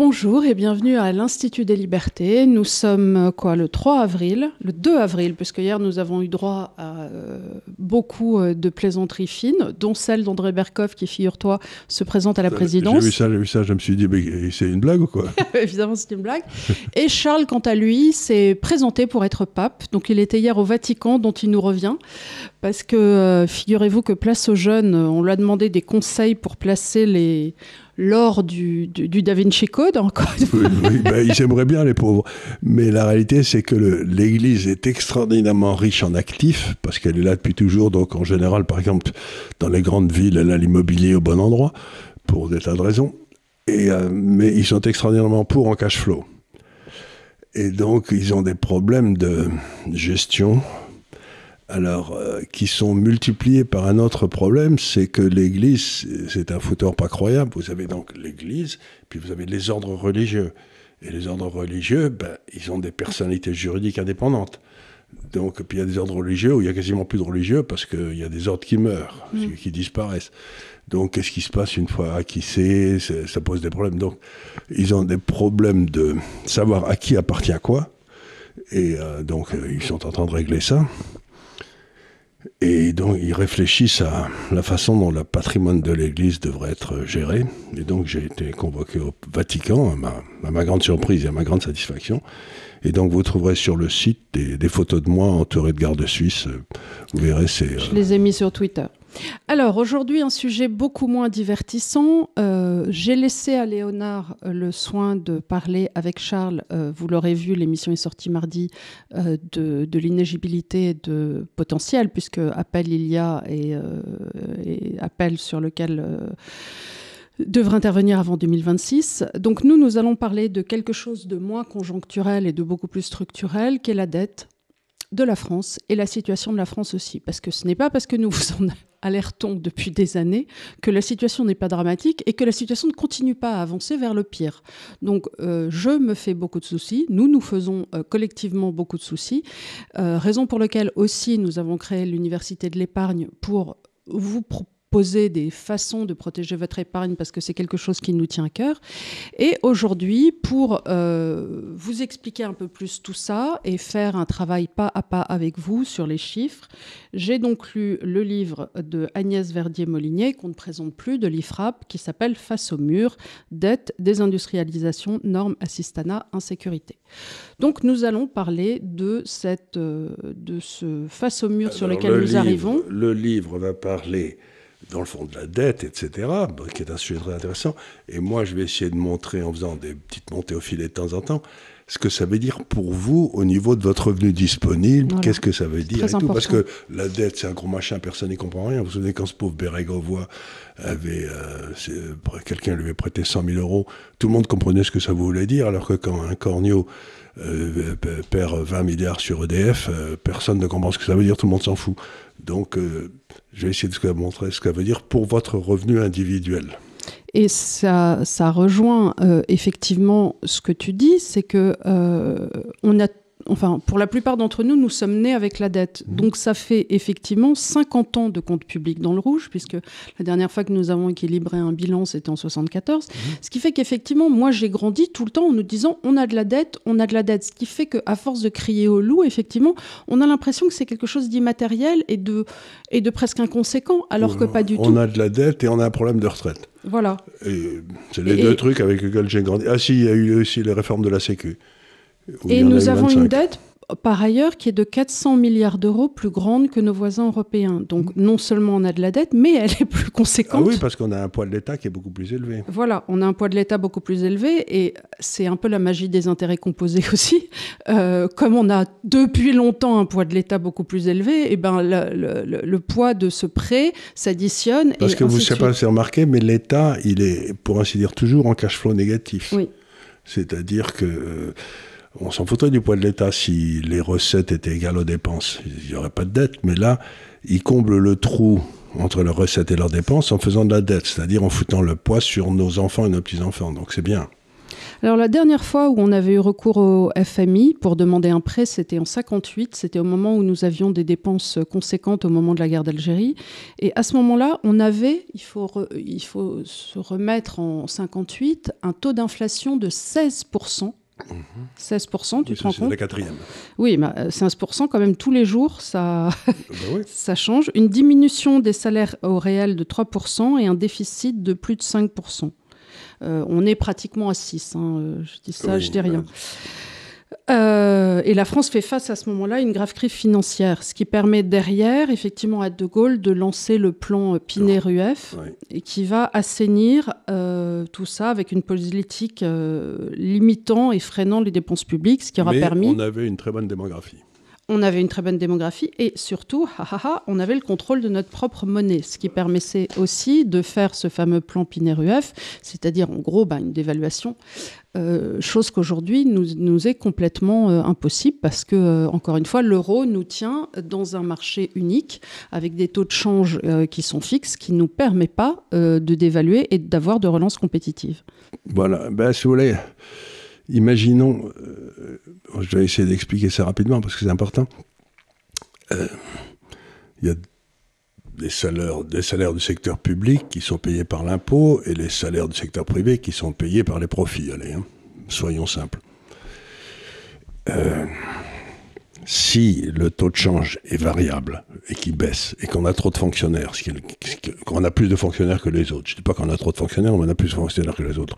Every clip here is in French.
Bonjour et bienvenue à l'Institut des Libertés. Nous sommes le 3 avril, le 2 avril, puisque hier nous avons eu droit à beaucoup de plaisanteries fines, dont celle d'André Berkoff qui, figure-toi, se présente à la présidence. J'ai vu ça, je me suis dit, mais c'est une blague ou quoi? Évidemment, c'est une blague. Et Charles, quant à lui, s'est présenté pour être pape. Donc il était hier au Vatican, dont il nous revient. Parce que, figurez-vous que Place aux Jeunes, on lui a demandé des conseils pour placer l'or du Da Vinci Code. Oui, ils aimeraient bien, les pauvres. Mais la réalité, c'est que l'Église est extraordinairement riche en actifs, parce qu'elle est là depuis toujours. Donc, en général, par exemple, dans les grandes villes, elle a l'immobilier au bon endroit, pour des tas de raisons. Mais ils sont extraordinairement pauvres en cash flow. Et donc, ils ont des problèmes de gestion, alors, qui sont multipliés par un autre problème, c'est que l'Église, c'est un foutoir pas croyable. Vous avez donc l'Église, puis vous avez les ordres religieux. Et les ordres religieux, ils ont des personnalités juridiques indépendantes. Donc, puis il y a des ordres religieux où il y a quasiment plus de religieux parce qu'il y a des ordres qui meurent, qui disparaissent. Donc, qu'est-ce qui se passe une fois acquis ça pose des problèmes. Donc, ils ont des problèmes de savoir à qui appartient quoi. Et donc, ils sont en train de régler ça. Et donc, ils réfléchissent à la façon dont le patrimoine de l'Église devrait être géré. Et donc, j'ai été convoqué au Vatican, à ma grande surprise et à ma grande satisfaction. Et donc, vous trouverez sur le site des photos de moi entouré de gardes suisses. Vous verrez, Je les ai mis sur Twitter. Alors, aujourd'hui, un sujet beaucoup moins divertissant. J'ai laissé à Léonard le soin de parler avec Charles. Vous l'aurez vu, l'émission est sortie mardi, de l'inéligibilité de potentiel, puisque appel il y a et appel sur lequel devrait intervenir avant 2026. Donc nous allons parler de quelque chose de moins conjoncturel et de beaucoup plus structurel, qui est la dette de la France et la situation de la France aussi. Parce que ce n'est pas parce que nous vous en alertons depuis des années que la situation n'est pas dramatique et que la situation ne continue pas à avancer vers le pire. Donc je me fais beaucoup de soucis, nous faisons collectivement beaucoup de soucis, raison pour laquelle aussi nous avons créé l'Université de l'épargne pour vous poser des façons de protéger votre épargne parce que c'est quelque chose qui nous tient à cœur. Et aujourd'hui, pour vous expliquer un peu plus tout ça et faire un travail pas à pas avec vous sur les chiffres, j'ai donc lu le livre de Agnès Verdier-Molinier, qu'on ne présente plus, de l'IFRAP, qui s'appelle « Face au mur, dette, désindustrialisation, normes, assistanat, insécurité ». Donc nous allons parler de ce face au mur sur lequel nous arrivons. Le livre va parler dans le fond de la dette, etc., qui est un sujet très intéressant. Et moi, je vais essayer de montrer, en faisant des petites montées au filet de temps en temps, ce que ça veut dire pour vous au niveau de votre revenu disponible, voilà. Qu'est-ce que ça veut dire et tout. Parce que la dette, c'est un gros machin, personne n'y comprend rien. Vous vous souvenez quand ce pauvre Bérégovoy quelqu'un lui avait prêté 100 000 €, tout le monde comprenait ce que ça voulait dire, alors que quand un Cornio perd 20 milliards sur EDF, personne ne comprend ce que ça veut dire, tout le monde s'en fout. Donc, je vais essayer de vous montrer ce que ça veut dire pour votre revenu individuel. Et ça rejoint effectivement ce que tu dis, c'est que pour la plupart d'entre nous, nous sommes nés avec la dette. Donc ça fait effectivement 50 ans de compte public dans le rouge, puisque la dernière fois que nous avons équilibré un bilan, c'était en 1974. Ce qui fait qu'effectivement, moi j'ai grandi tout le temps en nous disant on a de la dette, on a de la dette. Ce qui fait qu'à force de crier au loup, effectivement, on a l'impression que c'est quelque chose d'immatériel et de presque inconséquent, alors que pas du tout. On a de la dette et on a un problème de retraite. Voilà. Et c'est les deux trucs avec lesquels j'ai grandi. Ah si, il y a eu aussi les réformes de la Sécu. Et nous avons une dette, par ailleurs, qui est de 400 milliards d'euros plus grande que nos voisins européens. Donc, non seulement on a de la dette, mais elle est plus conséquente. Ah oui, parce qu'on a un poids de l'État qui est beaucoup plus élevé. Voilà, on a un poids de l'État beaucoup plus élevé, et c'est un peu la magie des intérêts composés aussi. Comme on a depuis longtemps un poids de l'État beaucoup plus élevé, et le poids de ce prêt s'additionne. Parce que vous ne savez pas si remarqué, mais l'État, il est, pour ainsi dire, toujours en cash flow négatif. Oui. C'est-à-dire que... on s'en foutrait du poids de l'État si les recettes étaient égales aux dépenses. Il n'y aurait pas de dette. Mais là, ils comblent le trou entre leurs recettes et leurs dépenses en faisant de la dette, c'est-à-dire en foutant le poids sur nos enfants et nos petits-enfants. Donc c'est bien. Alors la dernière fois où on avait eu recours au FMI pour demander un prêt, c'était en 58. C'était au moment où nous avions des dépenses conséquentes au moment de la guerre d'Algérie. Et à ce moment-là, on avait, il faut se remettre en 58, un taux d'inflation de 16%. 16%, tu te rends compte ? C'est la quatrième. Oui, mais 16% quand même tous les jours, ça, Oui. ça change. Une diminution des salaires au réel de 3% et un déficit de plus de 5%. On est pratiquement à 6. Je dis ça, je dis rien. Et la France fait face à ce moment-là à une grave crise financière, ce qui permet derrière, effectivement, à De Gaulle de lancer le plan Pinay-Rueff, et qui va assainir tout ça avec une politique limitant et freinant les dépenses publiques, ce qui aura permis... on avait une très bonne démographie. On avait une très bonne démographie et surtout, on avait le contrôle de notre propre monnaie, ce qui permettait aussi de faire ce fameux plan Pinay-Rueff, c'est-à-dire en gros une dévaluation, chose qu'aujourd'hui nous est complètement impossible parce que, encore une fois, l'euro nous tient dans un marché unique avec des taux de change qui sont fixes, qui ne nous permet pas de dévaluer et d'avoir de relance compétitive. Voilà, si vous voulez... Imaginons, je vais essayer d'expliquer ça rapidement parce que c'est important. Il y a des salaires du secteur public qui sont payés par l'impôt et les salaires du secteur privé qui sont payés par les profits. Allez, soyons simples. Si le taux de change est variable et qu'il baisse et qu'on a trop de fonctionnaires, qu'on a plus de fonctionnaires que les autres, je ne dis pas qu'on a trop de fonctionnaires, mais on a plus de fonctionnaires que les autres.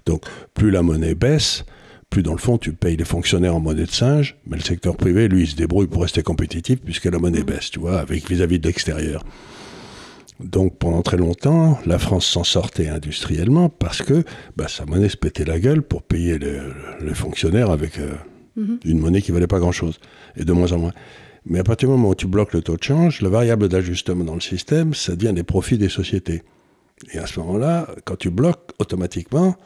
Donc, plus la monnaie baisse, plus dans le fond, tu payes les fonctionnaires en monnaie de singe, mais le secteur privé, lui, il se débrouille pour rester compétitif puisque la monnaie baisse, tu vois, vis-à-vis de l'extérieur. Donc, pendant très longtemps, la France s'en sortait industriellement parce que sa monnaie se pétait la gueule pour payer les fonctionnaires avec... une monnaie qui ne valait pas grand-chose, et de moins en moins. Mais à partir du moment où tu bloques le taux de change, la variable d'ajustement dans le système, ça devient des profits des sociétés. Et à ce moment-là, quand tu bloques, automatiquement,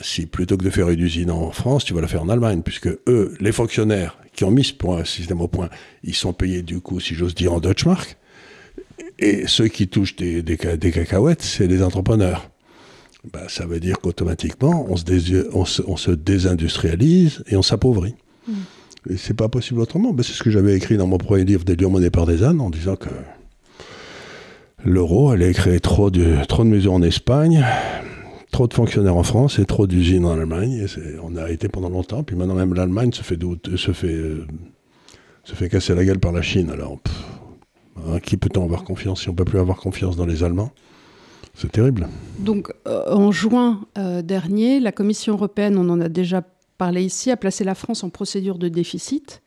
si plutôt que de faire une usine en France, tu vas la faire en Allemagne, puisque eux, les fonctionnaires qui ont mis ce système au point, ils sont payés du coup, si j'ose dire, en Deutschmark, et ceux qui touchent des cacahuètes, c'est les entrepreneurs. Ça veut dire qu'automatiquement, on se désindustrialise et on s'appauvrit. Et c'est pas possible autrement. C'est ce que j'avais écrit dans mon premier livre des Monnaie Partisane, en disant que l'euro allait créer trop de mesures en Espagne, trop de fonctionnaires en France et trop d'usines en Allemagne. Et on a été pendant longtemps. Puis maintenant, même l'Allemagne se fait casser la gueule par la Chine. Alors, qui peut-on avoir confiance si on ne peut plus avoir confiance dans les Allemands ? C'est terrible. Donc, en juin dernier, la Commission européenne, on en a déjà parlé ici, a placé la France en procédure de déficit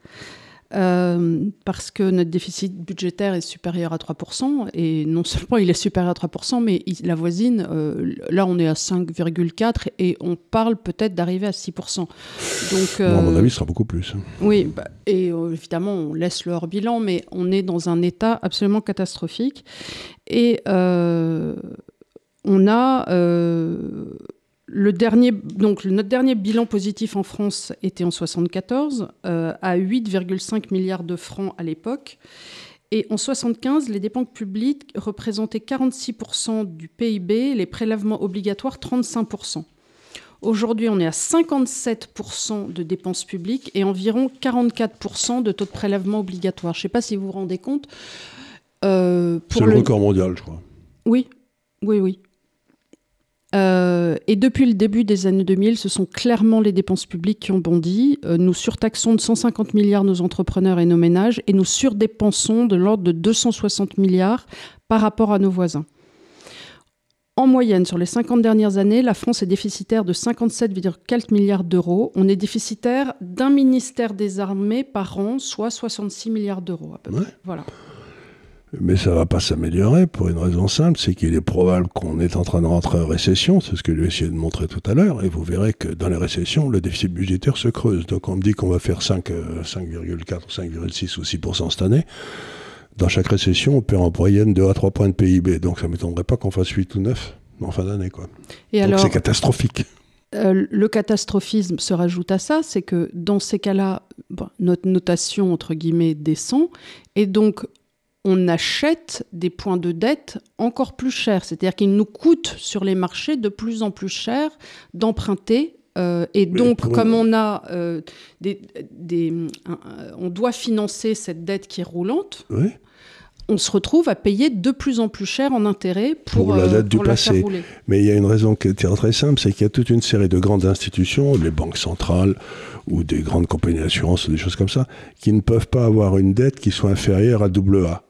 parce que notre déficit budgétaire est supérieur à 3%. Et non seulement il est supérieur à 3%, mais il avoisine. Là, on est à 5,4% et on parle peut-être d'arriver à 6%. Donc, à mon avis, ce sera beaucoup plus. Oui, et évidemment, on laisse le hors-bilan, mais on est dans un état absolument catastrophique. Et... on a notre dernier bilan positif en France était en 1974 à 8,5 milliards de francs à l'époque. Et en 1975, les dépenses publiques représentaient 46% du PIB, les prélèvements obligatoires 35%. Aujourd'hui, on est à 57% de dépenses publiques et environ 44% de taux de prélèvement obligatoire. Je ne sais pas si vous vous rendez compte. C'est le record mondial, je crois. Oui. Et depuis le début des années 2000, ce sont clairement les dépenses publiques qui ont bondi. Nous surtaxons de 150 milliards nos entrepreneurs et nos ménages et nous surdépensons de l'ordre de 260 milliards par rapport à nos voisins. En moyenne, sur les 50 dernières années, la France est déficitaire de 57,4 milliards d'euros. On est déficitaire d'un ministère des Armées par an, soit 66 milliards d'euros à peu près. Voilà. Mais ça ne va pas s'améliorer pour une raison simple, c'est qu'il est probable qu'on est en train de rentrer en récession, c'est ce que j'ai essayé de montrer tout à l'heure, et vous verrez que dans les récessions, le déficit budgétaire se creuse. Donc on me dit qu'on va faire 5,4 ou 5,6 ou 6% cette année. Dans chaque récession, on perd en moyenne 2 à 3 points de PIB, donc ça ne m'étonnerait pas qu'on fasse 8 ou 9 en fin d'année, quoi. Et donc alors, c'est catastrophique. Le catastrophisme se rajoute à ça, c'est que dans ces cas-là, notre notation, entre guillemets, descend, et donc on achète des points de dette encore plus chers. C'est-à-dire qu'il nous coûte sur les marchés de plus en plus cher d'emprunter Et donc, comme on a on doit financer cette dette qui est roulante, oui. On se retrouve à payer de plus en plus cher en intérêt pour la dette du la passé. faire rouler. Mais il y a une raison qui est très simple, c'est qu'il y a toute une série de grandes institutions, les banques centrales ou des grandes compagnies d'assurance ou des choses comme ça, qui ne peuvent pas avoir une dette qui soit inférieure à AA.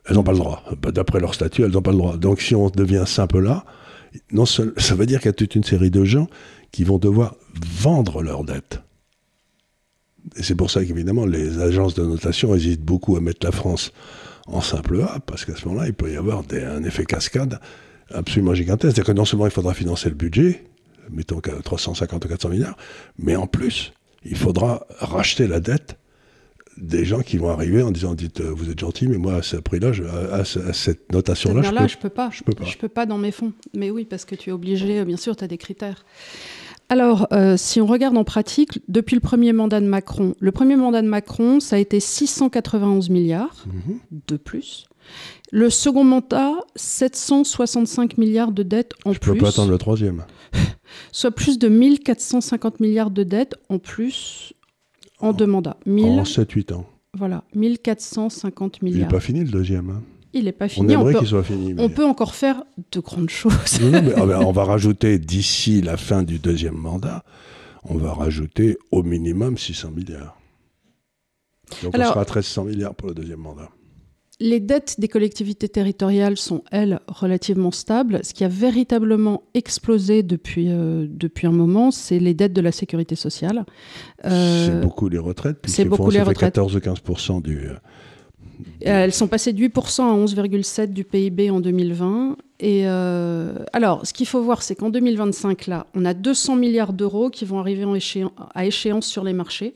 Elles n'ont pas le droit. D'après leur statut, elles n'ont pas le droit. Donc si on devient simple là, ça veut dire qu'il y a toute une série de gens qui vont devoir vendre leur dette. Et c'est pour ça qu'évidemment, les agences de notation hésitent beaucoup à mettre la France en simple A, parce qu'à ce moment-là, il peut y avoir un effet cascade absolument gigantesque. C'est-à-dire que non seulement il faudra financer le budget, mettons 350 ou 400 milliards, mais en plus, il faudra racheter la dette des gens qui vont arriver en disant, dites, vous êtes gentil, mais moi, à ce prix-là, à cette notation-là, je peux pas. Je peux pas dans mes fonds. Mais oui, parce que tu es obligé, bien sûr, tu as des critères. Alors, si on regarde en pratique, depuis le premier mandat de Macron, ça a été 691 milliards de plus. Le second mandat, 765 milliards de dettes en plus. Je ne peux pas attendre le troisième. Soit plus de 1450 milliards de dettes en plus en deux mandats. En 7-8 ans. Voilà, 1450 milliards. Il n'est pas fini le deuxième. Hein. Il n'est pas fini. On aimerait qu'il soit fini. On peut encore faire de grandes choses. Non, mais on va rajouter, d'ici la fin du deuxième mandat, on va rajouter au minimum 600 milliards. Donc on sera à 1300 milliards pour le deuxième mandat. Les dettes des collectivités territoriales sont, elles, relativement stables. Ce qui a véritablement explosé depuis un moment, c'est les dettes de la sécurité sociale. C'est beaucoup les retraites. C'est beaucoup les retraites. 14 ou 15% du... Elles sont passées de 8% à 11,7% du PIB en 2020. Et alors, ce qu'il faut voir, c'est qu'en 2025, là, on a 200 milliards d'euros qui vont arriver à échéance sur les marchés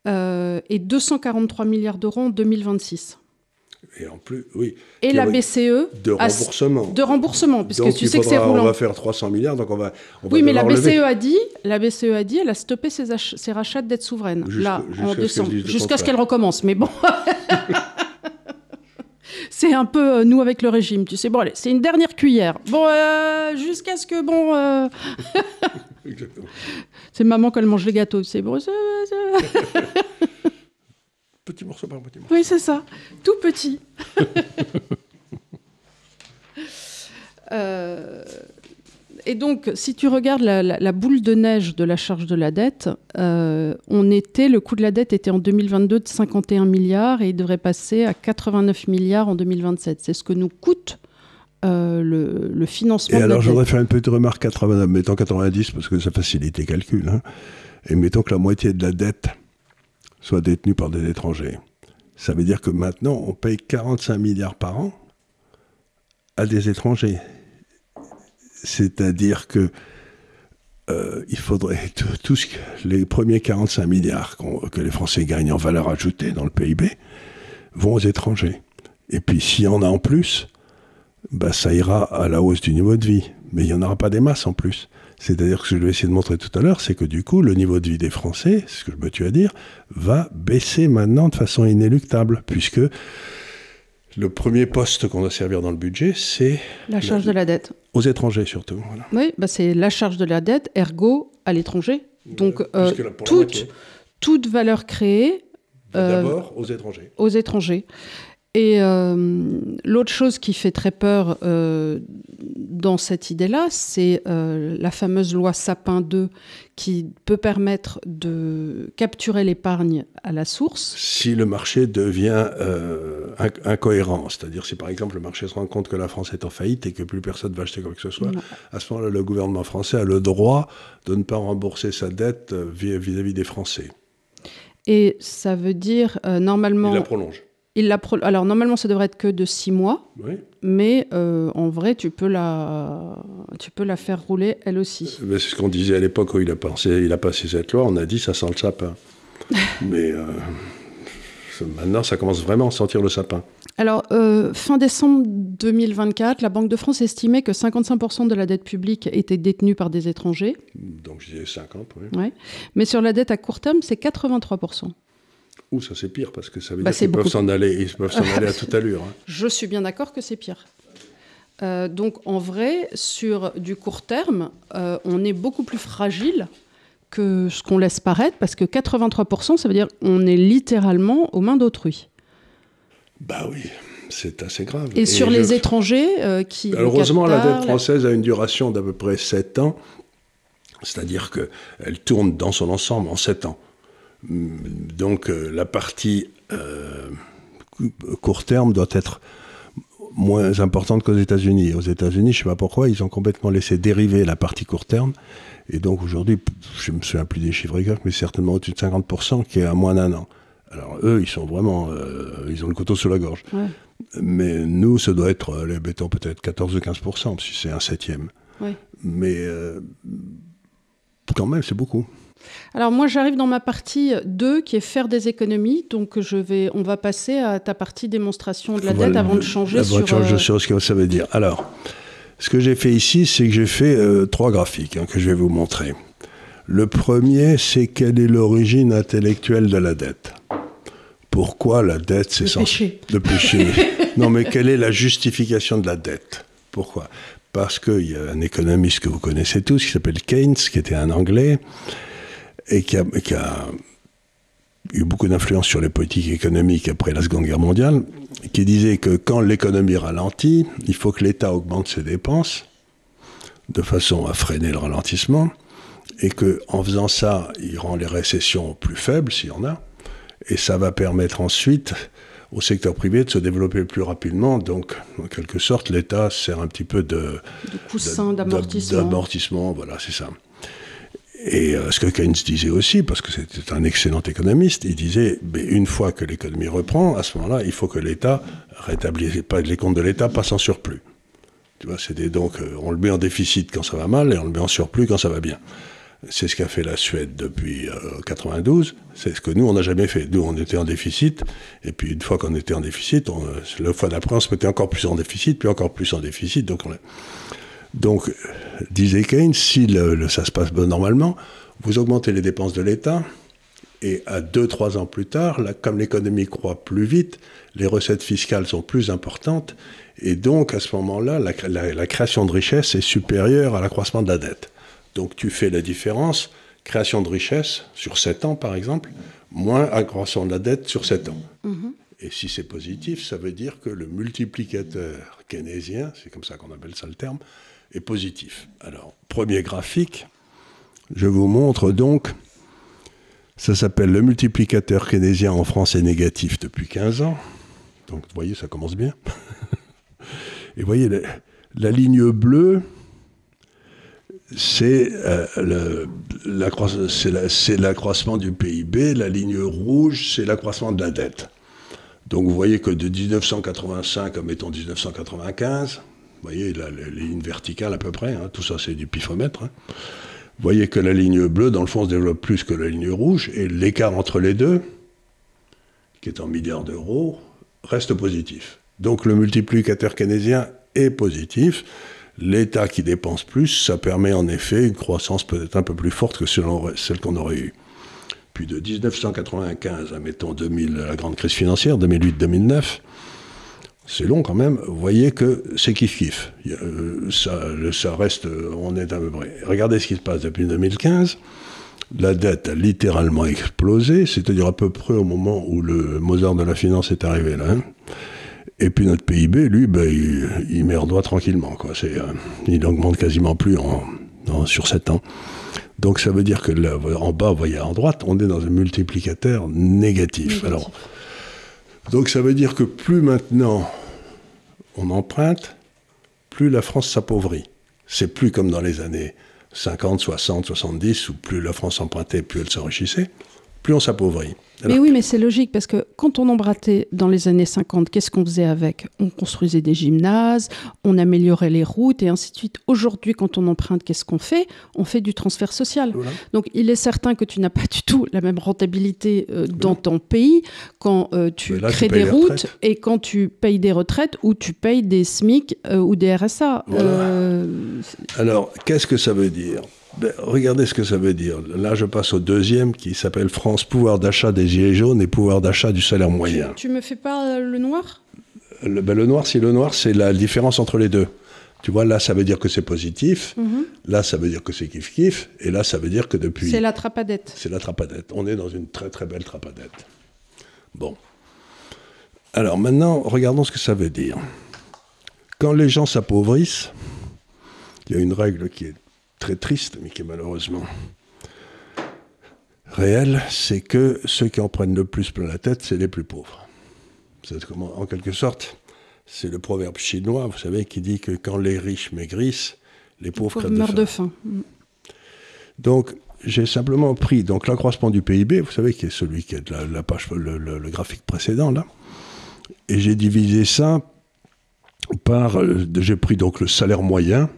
et 243 milliards d'euros en 2026. Et en plus, oui. Et la BCE... De remboursement. De remboursement, puisque donc, tu sais que c'est roulant. On va faire 300 milliards, donc on va oui, mais la BCE a dit, elle a stoppé ses rachats de dettes souveraines, en décembre, jusqu'à ce qu'elle recommence. Mais bon... C'est un peu nous avec le régime, tu sais. Bon, allez, c'est une dernière cuillère. Bon, jusqu'à ce que, bon... Exactement. C'est maman quand elle mange les gâteaux, c'est bon. Petit morceau par petit morceau. Oui, c'est ça. Tout petit. Et donc, si tu regardes la boule de neige de la charge de la dette, le coût de la dette était en 2022 de 51 milliards et il devrait passer à 89 milliards en 2027. C'est ce que nous coûte le financement de la dette. Et alors, je voudrais faire une petite remarque, mettons 90, parce que ça facilite les calculs. Hein, et mettons que la moitié de la dette soit détenue par des étrangers. Ça veut dire que maintenant, on paye 45 milliards par an à des étrangers. C'est-à-dire que il faudrait les premiers 45 milliards que les Français gagnent en valeur ajoutée dans le PIB vont aux étrangers. Et puis s'il y en a en plus, ça ira à la hausse du niveau de vie. Mais il n'y en aura pas des masses en plus. C'est-à-dire que ce que je vais essayer de montrer tout à l'heure, c'est que du coup, le niveau de vie des Français, c'est ce que je me tue à dire, va baisser maintenant de façon inéluctable, puisque le premier poste qu'on doit servir dans le budget, c'est... La charge de la dette. Aux étrangers surtout. Voilà. Oui, c'est la charge de la dette, ergo à l'étranger. Donc toute valeur créée... D'abord aux étrangers. Aux étrangers. Et l'autre chose qui fait très peur dans cette idée-là, c'est la fameuse loi Sapin 2 qui peut permettre de capturer l'épargne à la source. Si le marché devient incohérent, c'est-à-dire si par exemple le marché se rend compte que la France est en faillite et que plus personne ne va acheter quoi que ce soit, à ce moment-là, le gouvernement français a le droit de ne pas rembourser sa dette vis-à-vis des Français. Et ça veut dire, normalement... Il la prolonge. Alors, normalement, ça devrait être que de 6 mois, oui. Mais en vrai, tu peux la faire rouler, elle aussi. Mais c'est ce qu'on disait à l'époque où il a passé cette loi, on a dit ça sent le sapin. Mais maintenant, ça commence vraiment à sentir le sapin. Alors, fin décembre 2024, la Banque de France estimait que 55% de la dette publique était détenue par des étrangers. Donc, je disais 50, oui. Ouais. Mais sur la dette à court terme, c'est 83%. Ouh, ça c'est pire, parce que ça veut dire qu'ils peuvent s'en aller, à toute allure. Hein. Je suis bien d'accord que c'est pire. Donc en vrai, sur du court terme, on est beaucoup plus fragile que ce qu'on laisse paraître, parce que 83%, ça veut dire qu'on est littéralement aux mains d'autrui. Bah oui, c'est assez grave. Et sur les étrangers qui... Heureusement, la dette française a une duration d'à peu près 7 ans, c'est-à-dire qu'elle tourne dans son ensemble en 7 ans. Donc la partie court terme doit être moins importante qu'aux États-Unis. Aux États-Unis, je ne sais pas pourquoi, ils ont complètement laissé dériver la partie court terme. Et donc aujourd'hui, je ne me souviens plus des chiffres exacts, mais certainement au-dessus de 50% qui est à moins d'1 an. Alors eux, ils sont vraiment... ils ont le couteau sous la gorge. Ouais. Mais nous, ça doit être, mettons peut-être 14 ou 15%, si c'est un septième. Ouais. Mais quand même, c'est beaucoup. Alors moi, j'arrive dans ma partie 2, qui est faire des économies. Donc on va passer à ta partie démonstration de la dette avant de changer sur ce que ça veut dire. Alors, ce que j'ai fait ici, c'est que j'ai fait 3 graphiques que je vais vous montrer. Le premier, c'est quelle est l'origine intellectuelle de la dette. Pourquoi la dette, c'est péché. Le péché. Non, mais quelle est la justification de la dette? Pourquoi? Parce qu'il y a un économiste que vous connaissez tous, qui s'appelle Keynes, qui était un Anglais, et qui a eu beaucoup d'influence sur les politiques économiques après la Seconde Guerre mondiale, qui disait que quand l'économie ralentit, il faut que l'État augmente ses dépenses, de façon à freiner le ralentissement, et qu'en faisant ça, il rend les récessions plus faibles, s'il y en a, et ça va permettre ensuite au secteur privé de se développer plus rapidement. Donc, en quelque sorte, l'État sert un petit peu de coussin d'amortissement. D'amortissement, voilà, c'est ça. Et ce que Keynes disait aussi, parce que c'était un excellent économiste, il disait, une fois que l'économie reprend, à ce moment-là, il faut que l'État rétablisse, pas les comptes de l'État passent en surplus. Tu vois, donc, on le met en déficit quand ça va mal et on le met en surplus quand ça va bien. C'est ce qu'a fait la Suède depuis 92. C'est ce que nous, on n'a jamais fait. Nous, on était en déficit. Et puis, une fois qu'on était en déficit, la fois d'après, on se mettait encore plus en déficit, puis encore plus en déficit. Donc, disait Keynes, si ça se passe normalement, vous augmentez les dépenses de l'État. Et à 2-3 ans plus tard, comme l'économie croît plus vite, les recettes fiscales sont plus importantes. Et donc, à ce moment-là, la création de richesse est supérieure à l'accroissement de la dette. Donc tu fais la différence, création de richesse sur 7 ans par exemple, moins accroissement de la dette sur 7 ans. Mmh. Et si c'est positif, ça veut dire que le multiplicateur keynésien, c'est comme ça qu'on appelle ça le terme, est positif. Alors, premier graphique, je vous montre donc, ça s'appelle le multiplicateur keynésien en France est négatif depuis 15 ans. Donc vous voyez, ça commence bien. Et vous voyez, la ligne bleue, c'est l'accroissement du PIB, la ligne rouge, c'est l'accroissement de la dette. Donc vous voyez que de 1985 à, mettons, 1995, vous voyez les lignes verticales à peu près, tout ça c'est du pifomètre, vous voyez que la ligne bleue, dans le fond, se développe plus que la ligne rouge, et l'écart entre les deux, qui est en milliards d'euros, reste positif. Donc le multiplicateur keynésien est positif. L'État qui dépense plus, ça permet en effet une croissance peut-être un peu plus forte que celle qu'on aurait eue. Puis de 1995 à, mettons, 2000, la grande crise financière, 2008-2009, c'est long quand même, vous voyez que c'est kiff-kiff. Ça reste, on est à peu près. Regardez ce qui se passe depuis 2015. La dette a littéralement explosé, c'est-à-dire à peu près au moment où le Mozart de la finance est arrivé là. Et puis notre PIB, lui, il merdoie tranquillement, quoi. Il n'augmente quasiment plus sur 7 ans. Donc ça veut dire que là, en bas, vous voyez, en droite, on est dans un multiplicateur négatif. Alors, donc ça veut dire que plus maintenant on emprunte, plus la France s'appauvrit. C'est plus comme dans les années 50, 60, 70, où plus la France empruntait, plus elle s'enrichissait, plus on s'appauvrit. Alors, mais oui, mais c'est logique, parce que quand on empruntait dans les années 50, qu'est-ce qu'on faisait avec? On construisait des gymnases, on améliorait les routes, et ainsi de suite. Aujourd'hui, quand on emprunte, qu'est-ce qu'on fait? On fait du transfert social. Voilà. Donc, il est certain que tu n'as pas du tout la même rentabilité dans ton pays quand tu crées des routes et quand tu payes des retraites ou tu payes des SMIC ou des RSA. Voilà. Alors, qu'est-ce que ça veut dire? Regardez ce que ça veut dire. Là, je passe au deuxième qui s'appelle France, pouvoir d'achat des gilets jaunes et pouvoir d'achat du salaire moyen. Tu me fais pas le noir? Le noir, c'est la différence entre les deux. Tu vois, là, ça veut dire que c'est positif. Là, ça veut dire que c'est kiff-kiff. Et là, ça veut dire que depuis... C'est la trapadette. C'est la trapadette. On est dans une très, très belle trapadette. Bon. Alors, maintenant, regardons ce que ça veut dire. Quand les gens s'appauvrissent, il y a une règle qui est très triste, mais qui est malheureusement réelle, c'est que ceux qui en prennent le plus plein la tête, c'est les plus pauvres. C'est en quelque sorte... C'est le proverbe chinois, vous savez, qui dit que quand les riches maigrissent, les pauvres meurent de faim. Donc, j'ai simplement pris l'accroissement du PIB, vous savez, qui est celui qui est la page, le graphique précédent, là, et j'ai divisé ça par... j'ai pris donc le salaire moyen,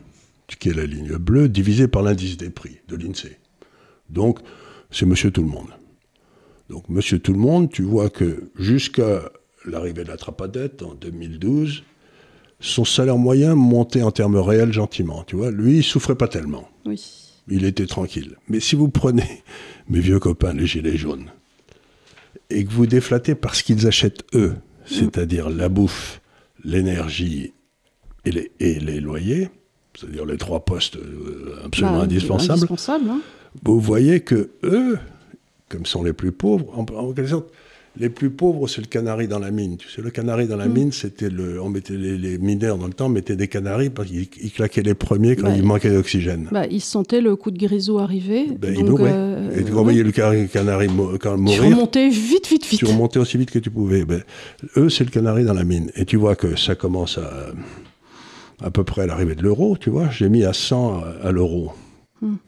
qui est la ligne bleue, divisé par l'indice des prix de l'INSEE. Donc, c'est Monsieur Tout-le-Monde. Donc, Monsieur Tout-le-Monde, tu vois que jusqu'à l'arrivée de la trapadette en 2012, son salaire moyen montait en termes réels gentiment. Tu vois, lui, il souffrait pas tellement. Oui. Il était tranquille. Mais si vous prenez mes vieux copains, les gilets jaunes, et que vous déflatez parce qu'ils achètent eux, c'est-à-dire la bouffe, l'énergie et les loyers, c'est-à-dire les 3 postes absolument indispensables, hein. Vous voyez que eux, comme sont les plus pauvres, en quelque sorte, les plus pauvres, c'est le canari dans la mine. Tu sais, le canari dans la mine, c'était on mettait les mineurs dans le temps mettaient des canaris parce qu'ils claquaient les premiers quand il manquait d'oxygène. Ils sentaient le coup de grisou arriver. Ils mouraient. Et quand vous voyez le canari mourir, tu remontais vite. Tu remontais aussi vite que tu pouvais. Eux, c'est le canari dans la mine. Et tu vois que ça commence à peu près à l'arrivée de l'euro. Tu vois, j'ai mis à 100 à l'euro.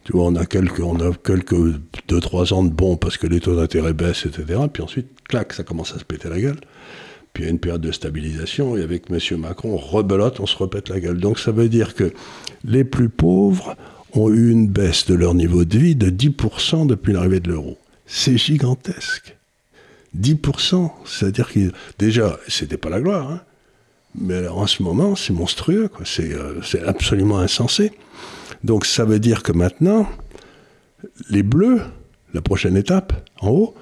Tu vois, on a quelques 2-3 ans de bons parce que les taux d'intérêt baissent, etc. Puis ensuite, clac, ça commence à se péter la gueule. Puis il y a une période de stabilisation et avec M. Macron, rebelote, on se repète la gueule. Donc ça veut dire que les plus pauvres ont eu une baisse de leur niveau de vie de 10% depuis l'arrivée de l'euro. C'est gigantesque. 10%, c'est-à-dire que déjà, c'était pas la gloire, hein, mais alors, en ce moment, c'est monstrueux, quoi. C'est absolument insensé. Donc ça veut dire que maintenant, les bleus, la prochaine étape, en haut,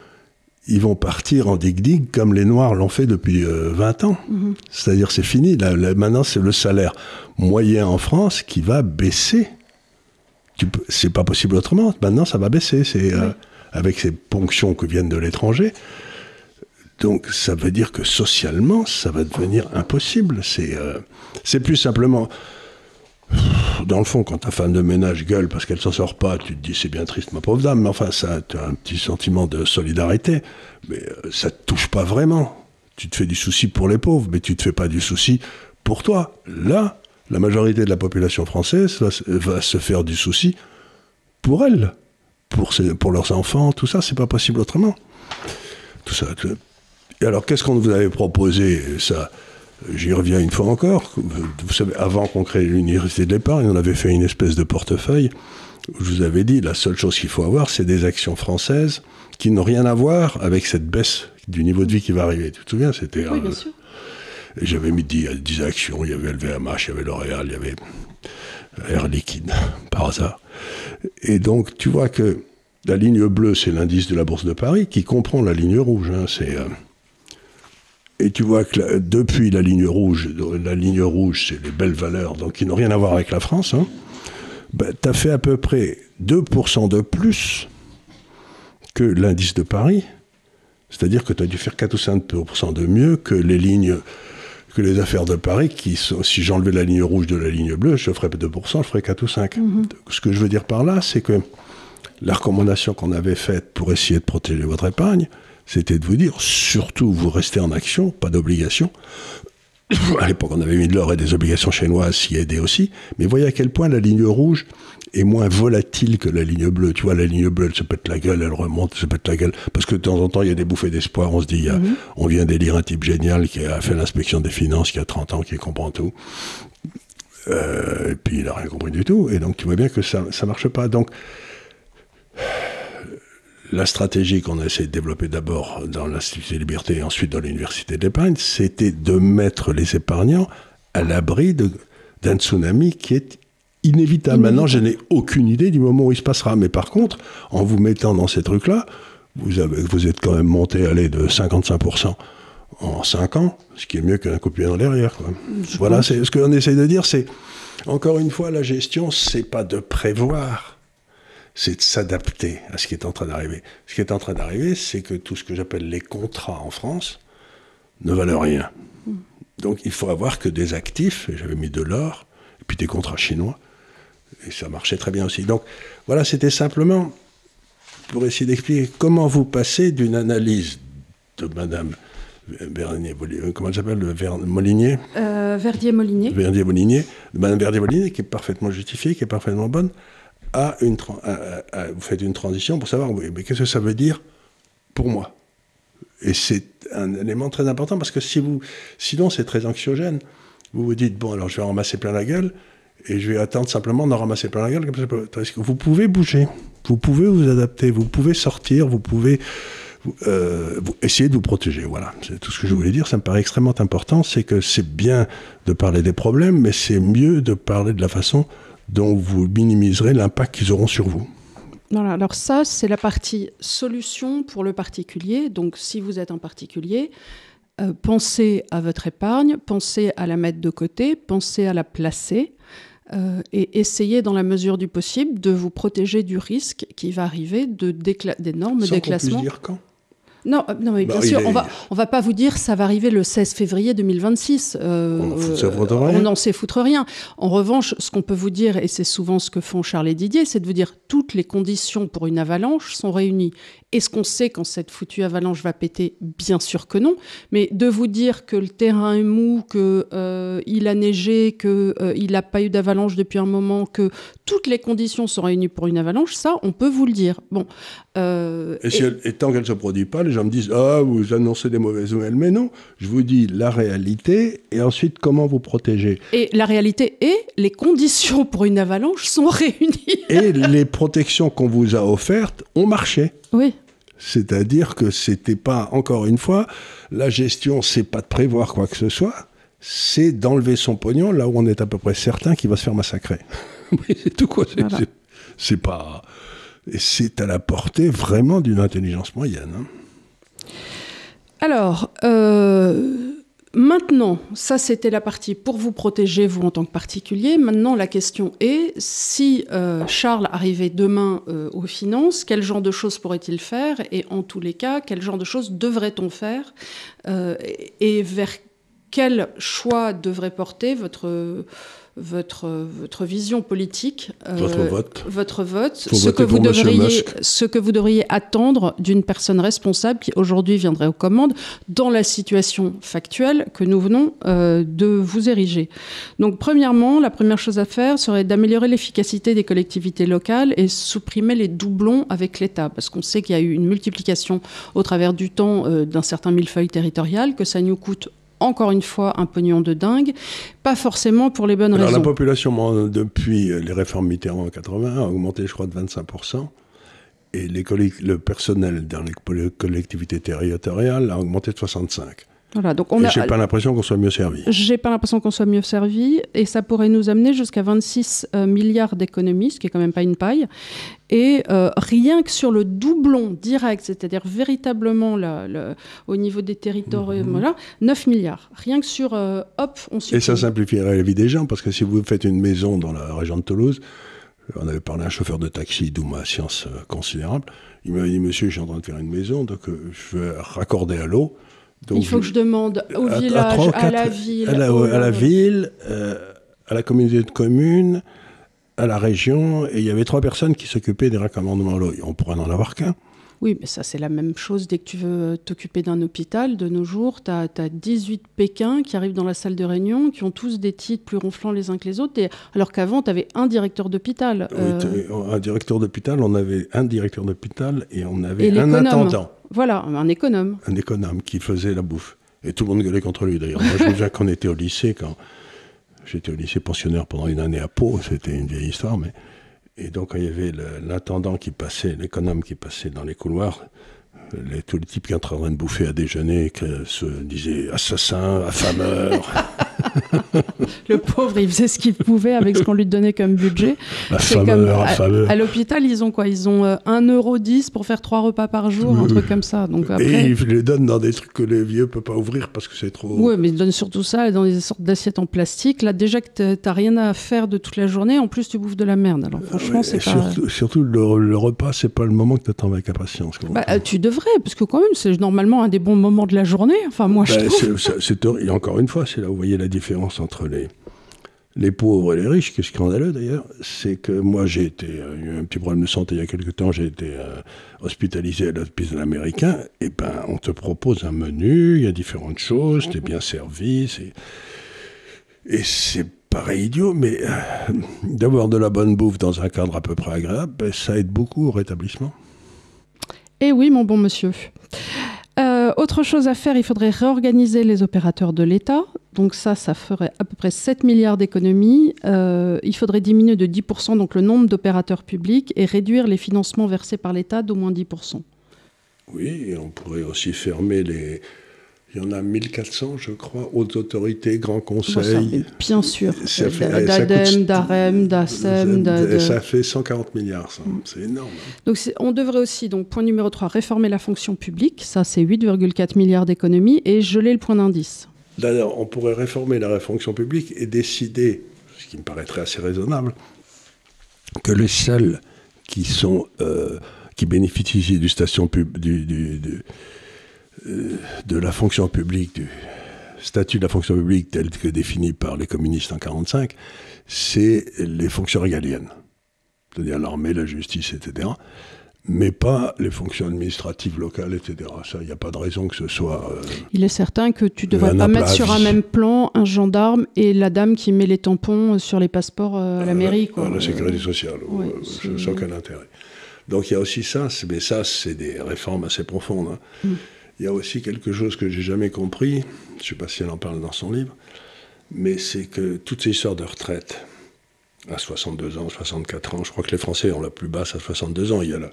ils vont partir en dig-dig comme les noirs l'ont fait depuis 20 ans. C'est-à-dire c'est fini. Maintenant, c'est le salaire moyen en France qui va baisser. C'est pas possible autrement. Maintenant, ça va baisser. Avec ces ponctions qui viennent de l'étranger. Donc ça veut dire que socialement, ça va devenir impossible. C'est plus simplement... Dans le fond, quand ta femme de ménage gueule parce qu'elle s'en sort pas, tu te dis c'est bien triste ma pauvre dame, mais enfin ça, tu as un petit sentiment de solidarité, mais ça te touche pas vraiment. Tu te fais du souci pour les pauvres, mais tu te fais pas du souci pour toi. Là, la majorité de la population française va se faire du souci pour elle, pour leurs enfants, tout ça, c'est pas possible autrement. Tout ça. Et alors, qu'est-ce qu'on vous avait proposé, ça? J'y reviens une fois encore. Vous savez, avant qu'on crée l'université de l'épargne, on avait fait une espèce de portefeuille où je vous avais dit, la seule chose qu'il faut avoir, c'est des actions françaises qui n'ont rien à voir avec cette baisse du niveau de vie qui va arriver. Tu te souviens, c'était... Oui, bien sûr. Et j'avais mis 10 actions, il y avait LVMH, il y avait L'Oréal, il y avait Air Liquide, par hasard. Et donc, tu vois que la ligne bleue, c'est l'indice de la Bourse de Paris, qui comprend la ligne rouge, hein, et tu vois que depuis la ligne rouge, c'est les belles valeurs, donc qui n'ont rien à voir avec la France, hein, tu as fait à peu près 2% de plus que l'indice de Paris. C'est-à-dire que tu as dû faire 4 ou 5% de mieux que les affaires de Paris, qui sont, si j'enlevais la ligne rouge de la ligne bleue, je ferais 2%, je ferais 4 ou 5. Ce que je veux dire par là, c'est que la recommandation qu'on avait faite pour essayer de protéger votre épargne, c'était de vous dire, surtout, vous restez en action, pas d'obligation. À l'époque, on avait mis de l'or et des obligations chinoises s'y aider aussi. Mais voyez à quel point la ligne rouge est moins volatile que la ligne bleue. Tu vois, la ligne bleue, elle se pète la gueule, elle remonte, elle se pète la gueule. Parce que de temps en temps, il y a des bouffées d'espoir. On se dit, on vient d'élire un type génial qui a fait l'inspection des finances, qui a 30 ans, qui comprend tout. Et puis, il n'a rien compris du tout. Et donc, tu vois bien que ça ne marche pas. Donc, la stratégie qu'on a essayé de développer d'abord dans l'Institut des Libertés et ensuite dans l'Université de l'Épargne, c'était de mettre les épargnants à l'abri d'un tsunami qui est inévitable. Maintenant, je n'ai aucune idée du moment où il se passera. Mais par contre, en vous mettant dans ces trucs-là, vous êtes quand même monté de 55% en 5 ans, ce qui est mieux qu'un coup de pied dans derrière, quoi. Voilà, c'est ce qu'on essaye de dire, c'est, encore une fois, la gestion, c'est pas de prévoir, c'est de s'adapter à ce qui est en train d'arriver. Ce qui est en train d'arriver, c'est que tout ce que j'appelle les contrats en France ne valent rien. Donc il faut avoir que des actifs, et j'avais mis de l'or, et puis des contrats chinois, et ça marchait très bien aussi. Donc voilà, c'était simplement pour essayer d'expliquer comment vous passez d'une analyse de Madame comment elle s'appelle, Molinier Verdier-Molinier. Verdier-Molinier, de Madame Verdier-Molinier, qui est parfaitement justifiée, qui est parfaitement bonne, vous faites une transition pour savoir, oui, mais qu'est-ce que ça veut dire pour moi? Et c'est un élément très important, parce que sinon c'est très anxiogène. Vous vous dites, bon, alors je vais en ramasser plein la gueule, et je vais attendre simplement d'en ramasser plein la gueule. Comme ça, vous pouvez bouger, vous pouvez vous adapter, vous pouvez sortir, vous pouvez essayer de vous protéger. Voilà, c'est tout ce que je voulais dire. Ça me paraît extrêmement important, c'est que c'est bien de parler des problèmes, mais c'est mieux de parler de la façon dont vous minimiserez l'impact qu'ils auront sur vous. Voilà, alors ça, c'est la partie solution pour le particulier. Donc, si vous êtes un particulier, pensez à votre épargne, pensez à la mettre de côté, pensez à la placer et essayez, dans la mesure du possible, de vous protéger du risque qui va arriver d'énormes déclassements. Sans qu'on puisse dire quand ? Non, mais bien sûr, on va pas vous dire ça va arriver le 16 février 2026. On n'en sait foutre rien. En revanche, ce qu'on peut vous dire, et c'est souvent ce que font Charles et Didier, c'est de vous dire toutes les conditions pour une avalanche sont réunies. Est-ce qu'on sait quand cette foutue avalanche va péter ? Bien sûr que non. Mais de vous dire que le terrain est mou, qu'il a neigé, qu'il n'a pas eu d'avalanche depuis un moment, que toutes les conditions sont réunies pour une avalanche, ça, on peut vous le dire. Bon. Et tant qu'elle ne se produit pas, les gens me disent « Ah, vous annoncez des mauvaises nouvelles ». Mais non, je vous dis la réalité et ensuite comment vous protéger. Et la réalité est, les conditions pour une avalanche sont réunies. Et les protections qu'on vous a offertes ont marché. Oui. C'est-à-dire que c'était pas, encore une fois, la gestion, c'est pas de prévoir quoi que ce soit, c'est d'enlever son pognon là où on est à peu près certain qu'il va se faire massacrer. C'est tout quoi. Voilà. C'est pas... Et c'est à la portée vraiment d'une intelligence moyenne. Hein. Alors, maintenant, ça c'était la partie pour vous protéger, vous en tant que particulier. Maintenant, la question est, si Charles arrivait demain aux finances, quel genre de choses pourrait-il faire ? Et en tous les cas, quel genre de choses devrait-on faire ? Et vers quel choix devrait porter votre vision politique, votre vote, ce que vous devriez attendre d'une personne responsable qui aujourd'hui viendrait aux commandes dans la situation factuelle que nous venons de vous ériger. Donc premièrement, la première chose à faire serait d'améliorer l'efficacité des collectivités locales et supprimer les doublons avec l'État, parce qu'on sait qu'il y a eu une multiplication au travers du temps d'un certain millefeuille territorial, que ça nous coûte encore une fois un pognon de dingue, pas forcément pour les bonnes raisons. La population, depuis les réformes Mitterrand en 80, a augmenté, je crois, de 25%, et le personnel dans les collectivités territoriales a augmenté de 65%. Voilà, donc j'ai pas l'impression qu'on soit mieux servi. J'ai pas l'impression qu'on soit mieux servi, et ça pourrait nous amener jusqu'à 26 milliards d'économies, ce qui est quand même pas une paille. Et rien que sur le doublon direct, c'est-à-dire véritablement au niveau des territoires, voilà, 9 milliards. Rien que sur, on supprime. Et ça simplifierait la vie des gens, parce que si vous faites une maison dans la région de Toulouse, on avait parlé à un chauffeur de taxi, d'où ma science considérable, il m'avait dit « Monsieur, je suis en train de faire une maison, donc je veux raccorder à l'eau. » Donc, il faut que je demande au village, à la ville, à la ville, à la communauté de communes, à la région, et il y avait 3 personnes qui s'occupaient des raccordements à l'eau. On pourrait n'en avoir qu'un. Oui, mais ça, c'est la même chose dès que tu veux t'occuper d'un hôpital. De nos jours, tu as 18 Pékins qui arrivent dans la salle de réunion, qui ont tous des titres plus ronflants les uns que les autres, alors qu'avant, tu avais un directeur d'hôpital. Oui, un directeur d'hôpital, on avait un directeur d'hôpital et on avait un intendant. Voilà, un économe. Un économe qui faisait la bouffe. Et tout le monde gueulait contre lui, d'ailleurs. Moi, je me souviens qu'on était au lycée, quand j'étais au lycée pensionnaire pendant une année à Pau, c'était une vieille histoire, mais... Et donc, quand il y avait l'intendant qui passait, l'économe qui passait dans les couloirs, tous les types qui étaient en train de bouffer à déjeuner, qui se disaient « assassin, affameur ». Le pauvre, il faisait ce qu'il pouvait avec ce qu'on lui donnait comme budget. À l'hôpital, ils ont quoi? Ils ont 1,10 € pour faire 3 repas par jour, un truc comme ça. Donc, après... Et ils les donnent dans des trucs que les vieux ne peuvent pas ouvrir parce que c'est trop... Oui, mais ils donnent surtout ça dans des sortes d'assiettes en plastique. Là, déjà que tu n'as rien à faire de toute la journée, en plus, tu bouffes de la merde. Alors franchement, c'est pas... Surtout, le repas, c'est pas le moment que tu attends avec impatience. Tu devrais, parce que quand même, c'est normalement un des bons moments de la journée. Enfin, moi, je trouve... Et encore une fois, c'est là où vous voyez la différence entre les pauvres et les riches, qui est scandaleux d'ailleurs. C'est que moi, j'ai eu un petit problème de santé il y a quelques temps, j'ai été hospitalisé à l'hôpital américain. Et ben, on te propose un menu, il y a différentes choses, t'es bien servi, et c'est pareil idiot, mais d'avoir de la bonne bouffe dans un cadre à peu près agréable, ben, ça aide beaucoup au rétablissement. Eh oui, mon bon monsieur. Autre chose à faire, il faudrait réorganiser les opérateurs de l'État. Donc ça ferait à peu près 7 milliards d'économies. Il faudrait diminuer de 10% donc le nombre d'opérateurs publics et réduire les financements versés par l'État d'au moins 10%. Oui, et on pourrait aussi fermer les... Il y en a 1400, je crois, hautes autorités, grands conseils. Bien sûr. D'ADEME, d'AREM, d'ASEM. Ça fait 140 milliards, ça. C'est énorme. Donc on devrait aussi, donc, point numéro 3, réformer la fonction publique. Ça, c'est 8,4 milliards d'économies et geler le point d'indice. D'ailleurs, on pourrait réformer la fonction publique et décider, ce qui me paraîtrait assez raisonnable, que les seuls qui bénéficient de la fonction publique, du statut de la fonction publique tel que défini par les communistes en 1945, c'est les fonctions régaliennes, c'est-à-dire l'armée, la justice, etc., mais pas les fonctions administratives locales, etc. Ça, il n'y a pas de raison que ce soit... Il est certain que tu ne devrais pas mettre sur un même plan un gendarme et la dame qui met les tampons sur les passeports à la mairie. À la sécurité sociale, sans aucun intérêt. Donc il y a aussi ça, mais ça, c'est des réformes assez profondes. Hein. Il y a aussi quelque chose que j'ai jamais compris, je ne sais pas si elle en parle dans son livre, mais c'est que toutes ces histoires de retraite, à 62 ans, 64 ans, je crois que les Français ont la plus basse à 62 ans. Il y a le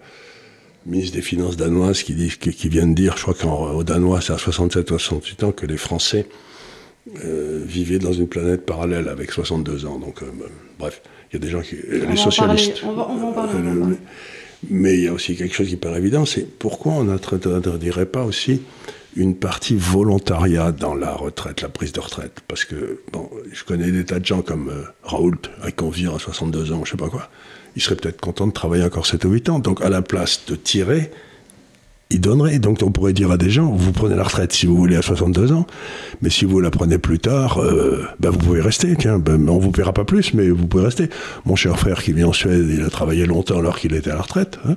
ministre des Finances danoise qui vient de dire, je crois qu'au Danois c'est à 67 ou 68 ans, que les Français vivaient dans une planète parallèle avec 62 ans. Donc bref, il y a des gens qui... les socialistes... On va en parler. Mais il y a aussi quelque chose qui paraît évident, c'est pourquoi on n'interdirait pas aussi une partie volontariat dans la retraite, la prise de retraite. Parce que, bon, je connais des tas de gens comme Raoult, à Convire à 62 ans, je sais pas quoi. Il serait peut-être content de travailler encore 7 ou 8 ans. Donc, à la place de tirer, il donnerait. Donc, on pourrait dire à des gens, vous prenez la retraite si vous voulez à 62 ans, mais si vous la prenez plus tard, vous pouvez rester. Tiens, on vous paiera pas plus, mais vous pouvez rester. Mon cher frère qui vit en Suède, il a travaillé longtemps alors qu'il était à la retraite. Hein.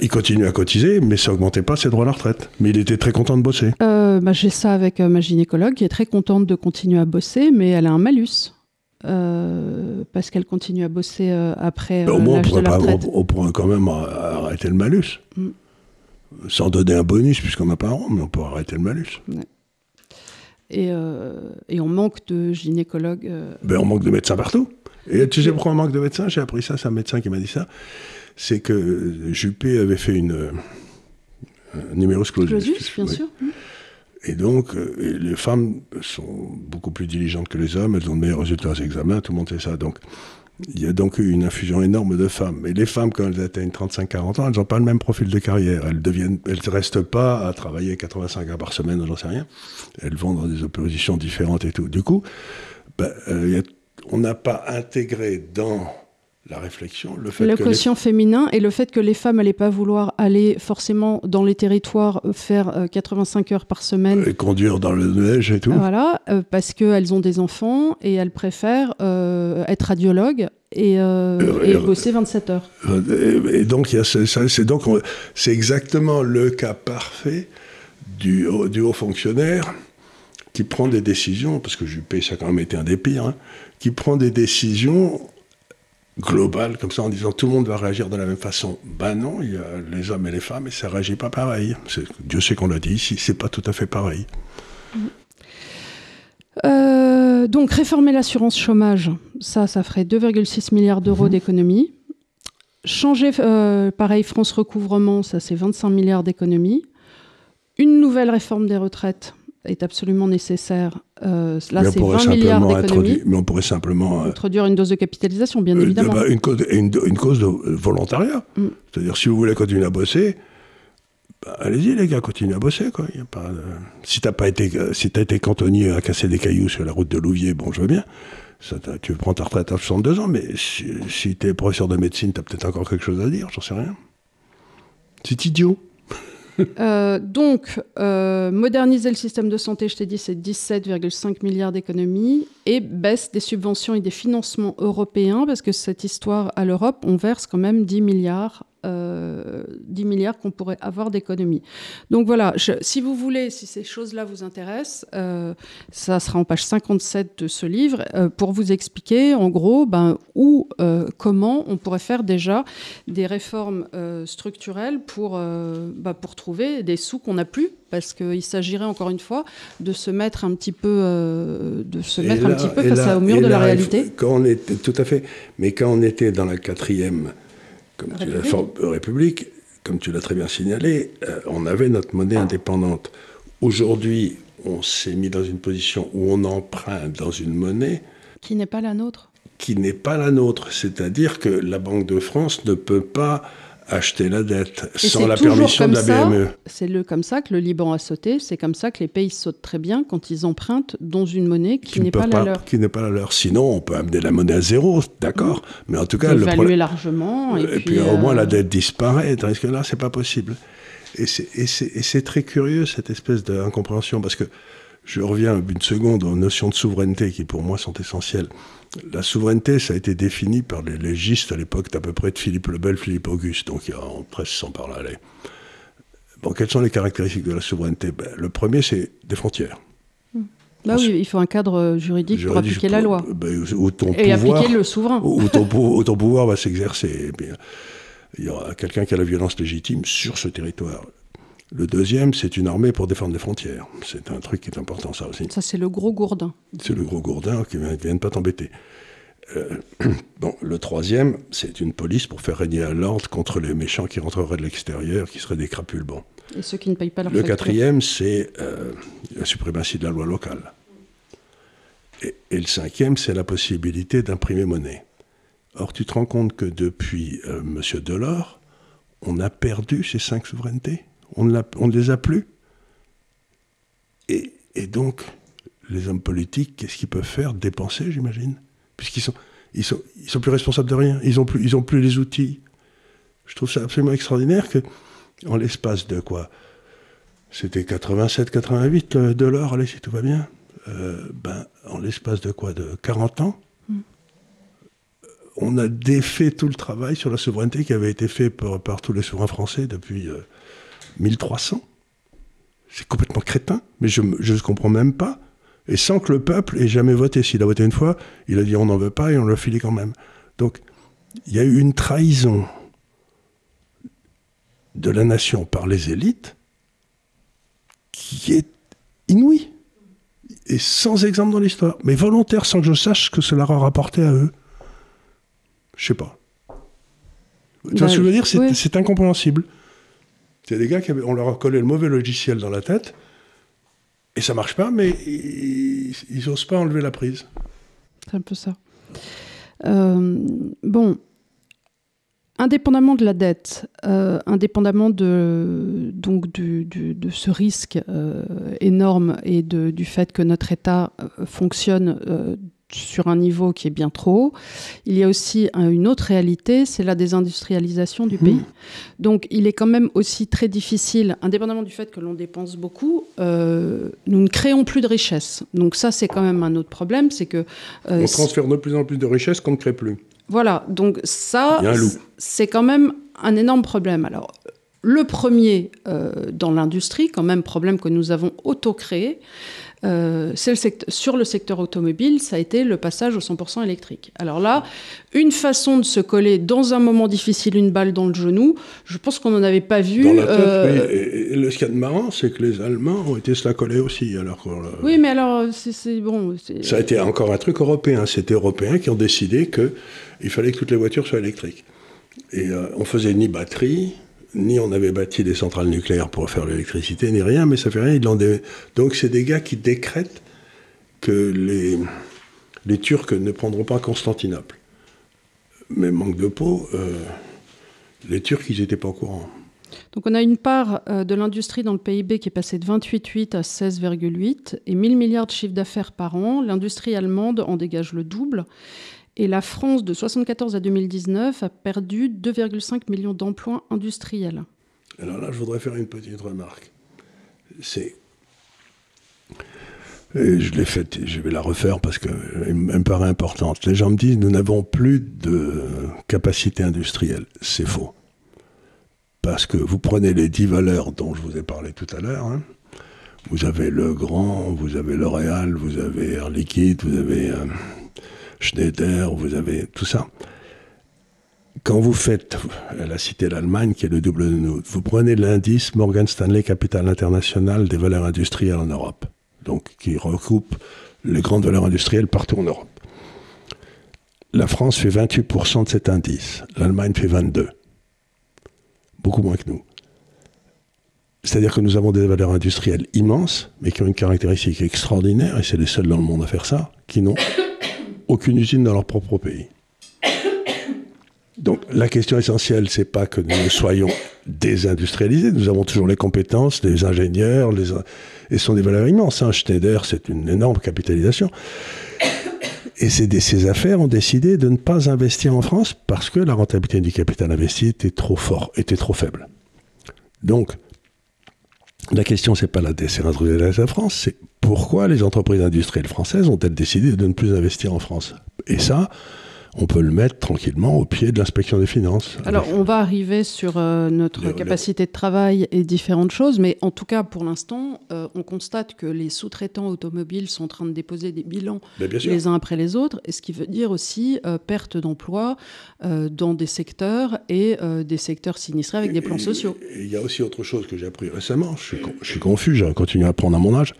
Il continue à cotiser, mais ça n'augmentait pas ses droits à la retraite. Mais il était très content de bosser. J'ai ça avec ma gynécologue qui est très contente de continuer à bosser, mais elle a un malus. Parce qu'elle continue à bosser après l'âge de la retraite. On pourrait quand même arrêter le malus. Sans donner un bonus, puisqu'on n'a pas un rond, mais on peut arrêter le malus. Ouais. Et on manque de gynécologues. On manque de médecins partout. Et tu sais pourquoi on manque de médecins? J'ai appris ça, c'est un médecin qui m'a dit ça. C'est que Juppé avait fait un numerus clausus. Bien sûr. Et donc, les femmes sont beaucoup plus diligentes que les hommes, elles ont de meilleurs résultats aux examens, tout le monde sait ça. Donc, il y a donc eu une infusion énorme de femmes. Et les femmes, quand elles atteignent 35-40 ans, elles n'ont pas le même profil de carrière. Elles ne restent pas à travailler 85 heures par semaine, j'en sais rien. Elles vont dans des oppositions différentes et tout. Du coup, on n'a pas intégré dans la réflexion le fait que quotient féminin et le fait que les femmes n'allaient pas vouloir aller forcément dans les territoires faire 85 heures par semaine. Et conduire dans le neige et tout. Voilà, parce qu'elles ont des enfants et elles préfèrent être radiologues et bosser 27 heures. Et donc, c'est exactement le cas parfait du haut fonctionnaire qui prend des décisions, parce que Juppé, ça a quand même été un des pires, hein, qui prend des décisions globales, comme ça, en disant tout le monde va réagir de la même façon. Ben non, il y a les hommes et les femmes, et ça ne réagit pas pareil. Dieu sait qu'on l'a dit ici, c'est pas tout à fait pareil. Donc, réformer l'assurance chômage, ça ferait 2,6 milliards d'euros d'économies. Changer, pareil, France Recouvrement, ça c'est 25 milliards d'économies. Une nouvelle réforme des retraites est absolument nécessaire là, c'est 20 milliards d'économies. Mais on pourrait simplement... introduire une dose de capitalisation, bien évidemment. Une cause de volontariat. C'est-à-dire, si vous voulez continuer à bosser, allez-y, les gars, continuez à bosser, quoi. Y a pas, si t'as été cantonnier à casser des cailloux sur la route de Louviers, bon, je veux bien. Tu prends ta retraite à 62 ans, mais si t'es professeur de médecine, t'as peut-être encore quelque chose à dire, j'en sais rien. C'est idiot. Donc, moderniser le système de santé, je t'ai dit, c'est 17,5 milliards d'économies, et baisse des subventions et des financements européens, parce que cette histoire, à l'Europe, on verse quand même 10 milliards qu'on pourrait avoir d'économies. Donc voilà, si vous voulez, si ces choses-là vous intéressent, ça sera en page 57 de ce livre, pour vous expliquer en gros comment on pourrait faire déjà des réformes structurelles pour trouver des sous qu'on n'a plus, parce qu'il s'agirait encore une fois de se mettre un petit peu, face au mur de la réalité. Tout à fait, mais quand on était dans la 4e République, comme tu l'as très bien signalé, on avait notre monnaie indépendante. Aujourd'hui, on s'est mis dans une position où on emprunte dans une monnaie qui n'est pas la nôtre. C'est-à-dire que la Banque de France ne peut pas acheter la dette sans la permission de la BME. C'est comme ça que le Liban a sauté, c'est comme ça que les pays sautent très bien quand ils empruntent dans une monnaie qui n'est pas la leur. Qui n'est pas la leur. Sinon, on peut amener la monnaie à zéro, d'accord. Mais en tout cas, évaluer largement. Et puis au moins la dette disparaît, tandis que là, c'est pas possible. Et c'est très curieux, cette espèce d'incompréhension, parce que je reviens une seconde aux notions de souveraineté qui, pour moi, sont essentielles. La souveraineté, ça a été défini par les légistes à l'époque d'à peu près de Philippe le Bel, Philippe Auguste, donc il y a presque 100 par là. Bon, quelles sont les caractéristiques de la souveraineté ? Le premier, c'est des frontières. Oui, il faut un cadre juridique pour appliquer la loi. Et appliquer le souverain. Où ton pouvoir va s'exercer. Il y aura quelqu'un qui a la violence légitime sur ce territoire. Le deuxième, c'est une armée pour défendre les frontières. C'est un truc qui est important, ça aussi. Ça, c'est le gros gourdin. C'est le gros gourdin qui ne vient pas t'embêter. Le troisième, c'est une police pour faire régner l'ordre contre les méchants qui rentreraient de l'extérieur, qui seraient des crapules. Bon. Et ceux qui ne payent pas leur facture. facture. Le quatrième, c'est la suprématie de la loi locale. Et le cinquième, c'est la possibilité d'imprimer monnaie. Or, tu te rends compte que depuis M. Delors, on a perdu ces 5 souverainetés. On ne les a plus. Et donc, les hommes politiques, qu'est-ce qu'ils peuvent faire ? Dépenser, j'imagine. Puisqu'ils sont plus responsables de rien. Ils ont plus les outils. Je trouve ça absolument extraordinaire qu'en l'espace de quoi ? C'était 87, 88, de l'or, allez, si tout va bien. En l'espace de quoi ? De 40 ans, on a défait tout le travail sur la souveraineté qui avait été fait par tous les souverains français depuis 1300. C'est complètement crétin, mais je ne comprends même pas. Et sans que le peuple ait jamais voté. S'il a voté une fois, il a dit on n'en veut pas et on l'a filé quand même. Donc, il y a eu une trahison de la nation par les élites qui est inouïe. Et sans exemple dans l'histoire. Mais volontaire, sans que je sache ce que cela leur a rapporté à eux. Je sais pas. Tu vois ce que je veux dire ? C'est incompréhensible. Il y a des gars on leur a collé le mauvais logiciel dans la tête, et ça marche pas, mais ils n'osent pas enlever la prise. C'est un peu ça. Indépendamment de la dette, indépendamment de ce risque énorme et du fait que notre État fonctionne sur un niveau qui est bien trop haut, il y a aussi une autre réalité, c'est la désindustrialisation du pays. Donc il est quand même aussi très difficile, indépendamment du fait que l'on dépense beaucoup, nous ne créons plus de richesse. Donc ça, c'est quand même un autre problème, c'est que... on transfère de plus en plus de richesse qu'on ne crée plus. Voilà, donc ça, c'est quand même un énorme problème. Alors, le premier, dans l'industrie, quand même problème que nous avons auto-créé, sur le secteur automobile, ça a été le passage au 100% électrique. Alors là, une façon de se coller dans un moment difficile une balle dans le genou, je pense qu'on n'en avait pas vu. Dans la tête, oui. Et ce qu'il y a de marrant, c'est que les Allemands ont été se la coller aussi. Oui, mais alors, c'est bon. Ça a été encore un truc européen. C'était Européens qui ont décidé qu'il fallait que toutes les voitures soient électriques. Et on faisait ni batterie, ni on avait bâti des centrales nucléaires pour faire l'électricité, ni rien, mais ça fait rien. Donc c'est des gars qui décrètent que les Turcs ne prendront pas Constantinople. Mais manque de peau, les Turcs, ils n'étaient pas au courant. Donc on a une part de l'industrie dans le PIB qui est passée de 28,8 à 16,8 et 1000 milliards de chiffre d'affaires par an. L'industrie allemande en dégage le double. Et la France, de 1974 à 2019, a perdu 2,5 millions d'emplois industriels. Alors là, je voudrais faire une petite remarque. Je l'ai faite, je vais la refaire parce qu'elle me paraît importante. Les gens me disent, nous n'avons plus de capacité industrielle. C'est faux. Parce que vous prenez les 10 valeurs dont je vous ai parlé tout à l'heure, hein. Vous avez Legrand, vous avez L'Oréal, vous avez Air Liquide, vous avez Schneider, vous avez tout ça. Quand vous faites, elle a cité l'Allemagne qui est le double de nous, vous prenez l'indice Morgan Stanley Capital International des valeurs industrielles en Europe, donc qui recoupe les grandes valeurs industrielles partout en Europe. La France fait 28% de cet indice, l'Allemagne fait 22%. Beaucoup moins que nous. C'est-à-dire que nous avons des valeurs industrielles immenses, mais qui ont une caractéristique extraordinaire, et c'est les seuls dans le monde à faire ça, qui n'ont aucune usine dans leur propre pays. Donc la question essentielle, c'est pas que nous soyons désindustrialisés, nous avons toujours les compétences, les ingénieurs, et ce sont des valeurs immenses. Hein. Schneider, c'est une énorme capitalisation. Et ces affaires ont décidé de ne pas investir en France parce que la rentabilité du capital investi était trop faible. Donc, la question, c'est pas la désindustrialisation de la France, c'est pourquoi les entreprises industrielles françaises ont-elles décidé de ne plus investir en France? Et ça, on peut le mettre tranquillement au pied de l'inspection des finances. Alors, on va arriver sur notre capacité de travail et différentes choses, mais en tout cas, pour l'instant, on constate que les sous-traitants automobiles sont en train de déposer des bilans les uns après les autres, et ce qui veut dire aussi perte d'emplois dans des secteurs et des secteurs sinistrés avec des plans sociaux. Et il y a aussi autre chose que j'ai appris récemment, je suis confus, j'ai continué à apprendre à mon âge,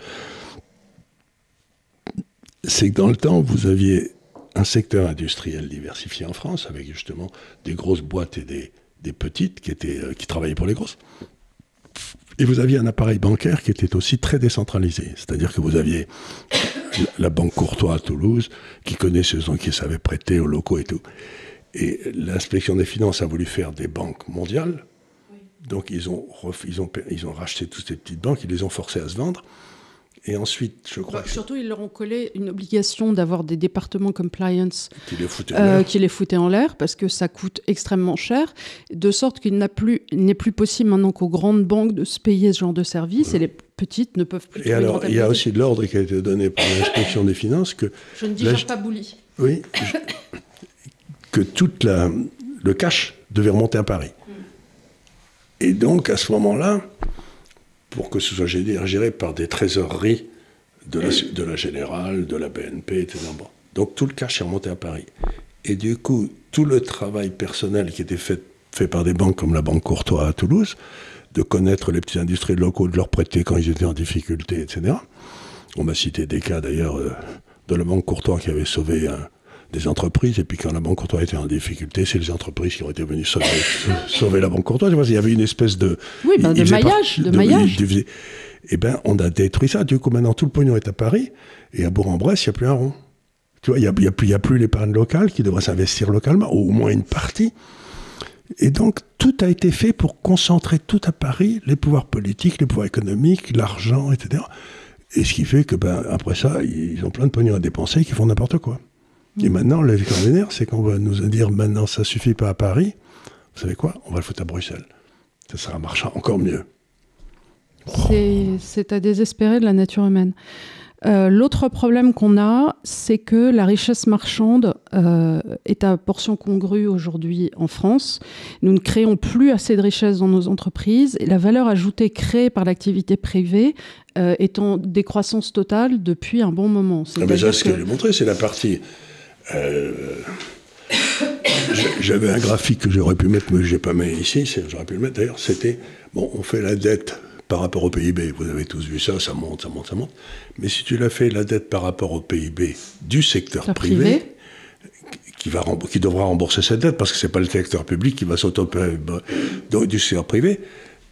c'est que dans le temps, vous aviez un secteur industriel diversifié en France, avec justement des grosses boîtes et des petites qui travaillaient pour les grosses. Et vous aviez un appareil bancaire qui était aussi très décentralisé. C'est-à-dire que vous aviez la Banque Courtois à Toulouse, qui connaissait ceux qui savaient prêter aux locaux et tout. Et l'inspection des finances a voulu faire des banques mondiales. Donc ils ont racheté toutes ces petites banques, ils les ont forcées à se vendre. Et ensuite, je crois surtout, ils leur ont collé une obligation d'avoir des départements compliance qui les foutaient en l'air, parce que ça coûte extrêmement cher, de sorte qu'il n'est plus possible maintenant qu'aux grandes banques de se payer ce genre de service, et les petites ne peuvent plus. Et alors, il y a aussi de l'ordre qui a été donné par l'inspection des finances que... Je ne digère pas Bouli. Oui, que le cash devait remonter à Paris. Et donc, à ce moment-là, pour que ce soit géré par des trésoreries de la Générale, de la BNP, etc. Donc tout le cash est remonté à Paris. Et du coup, tout le travail personnel qui était fait par des banques comme la Banque Courtois à Toulouse, de connaître les petits industriels locaux, de leur prêter quand ils étaient en difficulté, etc. On m'a cité des cas d'ailleurs de la Banque Courtois qui avait sauvé des entreprises, et puis quand la Banque Courtois était en difficulté, c'est les entreprises qui ont été venues sauver la Banque Courtois. Il y avait une espèce de... Oui, de maillage. Eh bien, on a détruit ça. Du coup, maintenant, tout le pognon est à Paris, et à Bourg-en-Bresse, il n'y a plus un rond. Tu vois, il n'y a plus l'épargne locale qui devrait s'investir localement, ou au moins une partie. Et donc, tout a été fait pour concentrer tout à Paris, les pouvoirs politiques, les pouvoirs économiques, l'argent, etc. Et ce qui fait que, après ça, ils ont plein de pognon à dépenser, qui font n'importe quoi. Et maintenant, l'extraordinaire, c'est qu'on va nous dire maintenant ça suffit pas à Paris. Vous savez quoi? On va le foutre à Bruxelles. Ça sera marchand encore mieux. C'est à désespérer de la nature humaine. L'autre problème qu'on a, c'est que la richesse marchande est à portion congrue aujourd'hui en France. Nous ne créons plus assez de richesse dans nos entreprises et la valeur ajoutée créée par l'activité privée est en décroissance totale depuis un bon moment. Mais ça, ce que j'ai montré, c'est la partie... J'avais un graphique que j'aurais pu mettre, mais je n'ai pas mis ici, j'aurais pu le mettre d'ailleurs, c'était, on fait la dette par rapport au PIB, vous avez tous vu ça, ça monte, mais si tu l'as fait la dette par rapport au PIB du secteur privé, qui devra rembourser cette dette, parce que ce n'est pas le secteur public qui va s'auto-payer du secteur privé,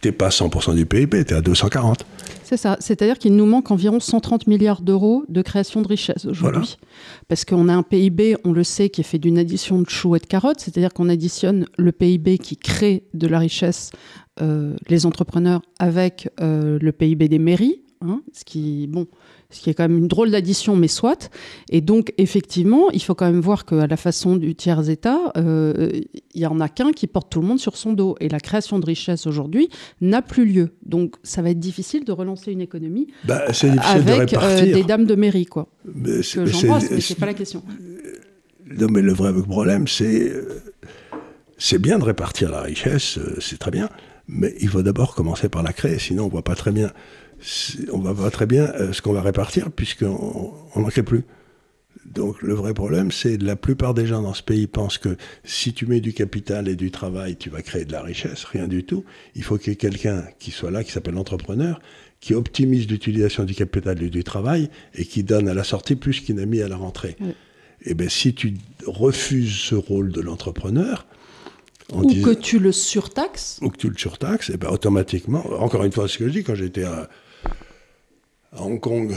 t'es pas à 100% du PIB, t'es à 240. C'est ça. C'est-à-dire qu'il nous manque environ 130 milliards d'euros de création de richesse aujourd'hui. Voilà. Parce qu'on a un PIB, on le sait, qui est fait d'une addition de choux et de carottes. C'est-à-dire qu'on additionne le PIB qui crée de la richesse, les entrepreneurs, avec le PIB des mairies. Hein, ce qui est quand même une drôle d'addition, mais soit. Et donc, effectivement, il faut quand même voir qu'à la façon du tiers-État, il n'y en a qu'un qui porte tout le monde sur son dos. Et la création de richesse aujourd'hui n'a plus lieu. Donc, ça va être difficile de relancer une économie c'est difficile avec de répartir. Des dames de mairie, quoi. Mais j'embrasse, mais c'est pas la question. Non, mais le vrai problème, c'est bien de répartir la richesse, c'est très bien, mais il faut d'abord commencer par la créer, sinon on ne voit pas très bien. On va pas très bien ce qu'on va répartir puisqu'on n'en crée plus. Donc le vrai problème, c'est que la plupart des gens dans ce pays pensent que si tu mets du capital et du travail, tu vas créer de la richesse. Rien du tout. Il faut qu'il y ait quelqu'un qui soit là, qui s'appelle l'entrepreneur, qui optimise l'utilisation du capital et du travail et qui donne à la sortie plus qu'il n'a mis à la rentrée. Oui. Et bien si tu refuses ce rôle de l'entrepreneur, que tu le surtaxes. Ou que tu le surtaxes, et bien automatiquement, encore une fois, ce que je dis, quand j'étais à Hong Kong,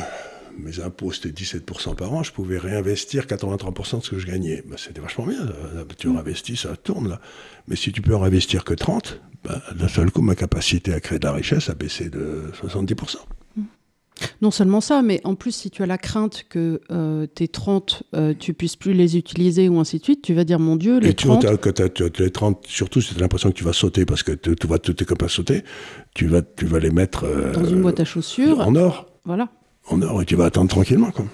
mes impôts c'était 17% par an, je pouvais réinvestir 83% de ce que je gagnais. Ben, c'était vachement bien, tu réinvestis, ça tourne là. Mais si tu peux en investir que 30%, ben, d'un seul coup, ma capacité à créer de la richesse a baissé de 70%. Non seulement ça, mais en plus, si tu as la crainte que tes 30, tu puisses plus les utiliser ou ainsi de suite, tu vas dire, mon Dieu, les 30... Et les 30, surtout, si tu as l'impression que tu vas sauter, parce que tu vois tous tes copains sauter, tu vas les mettre... dans une boîte à chaussures. En or. Voilà. En or, et tu vas attendre tranquillement, quoi.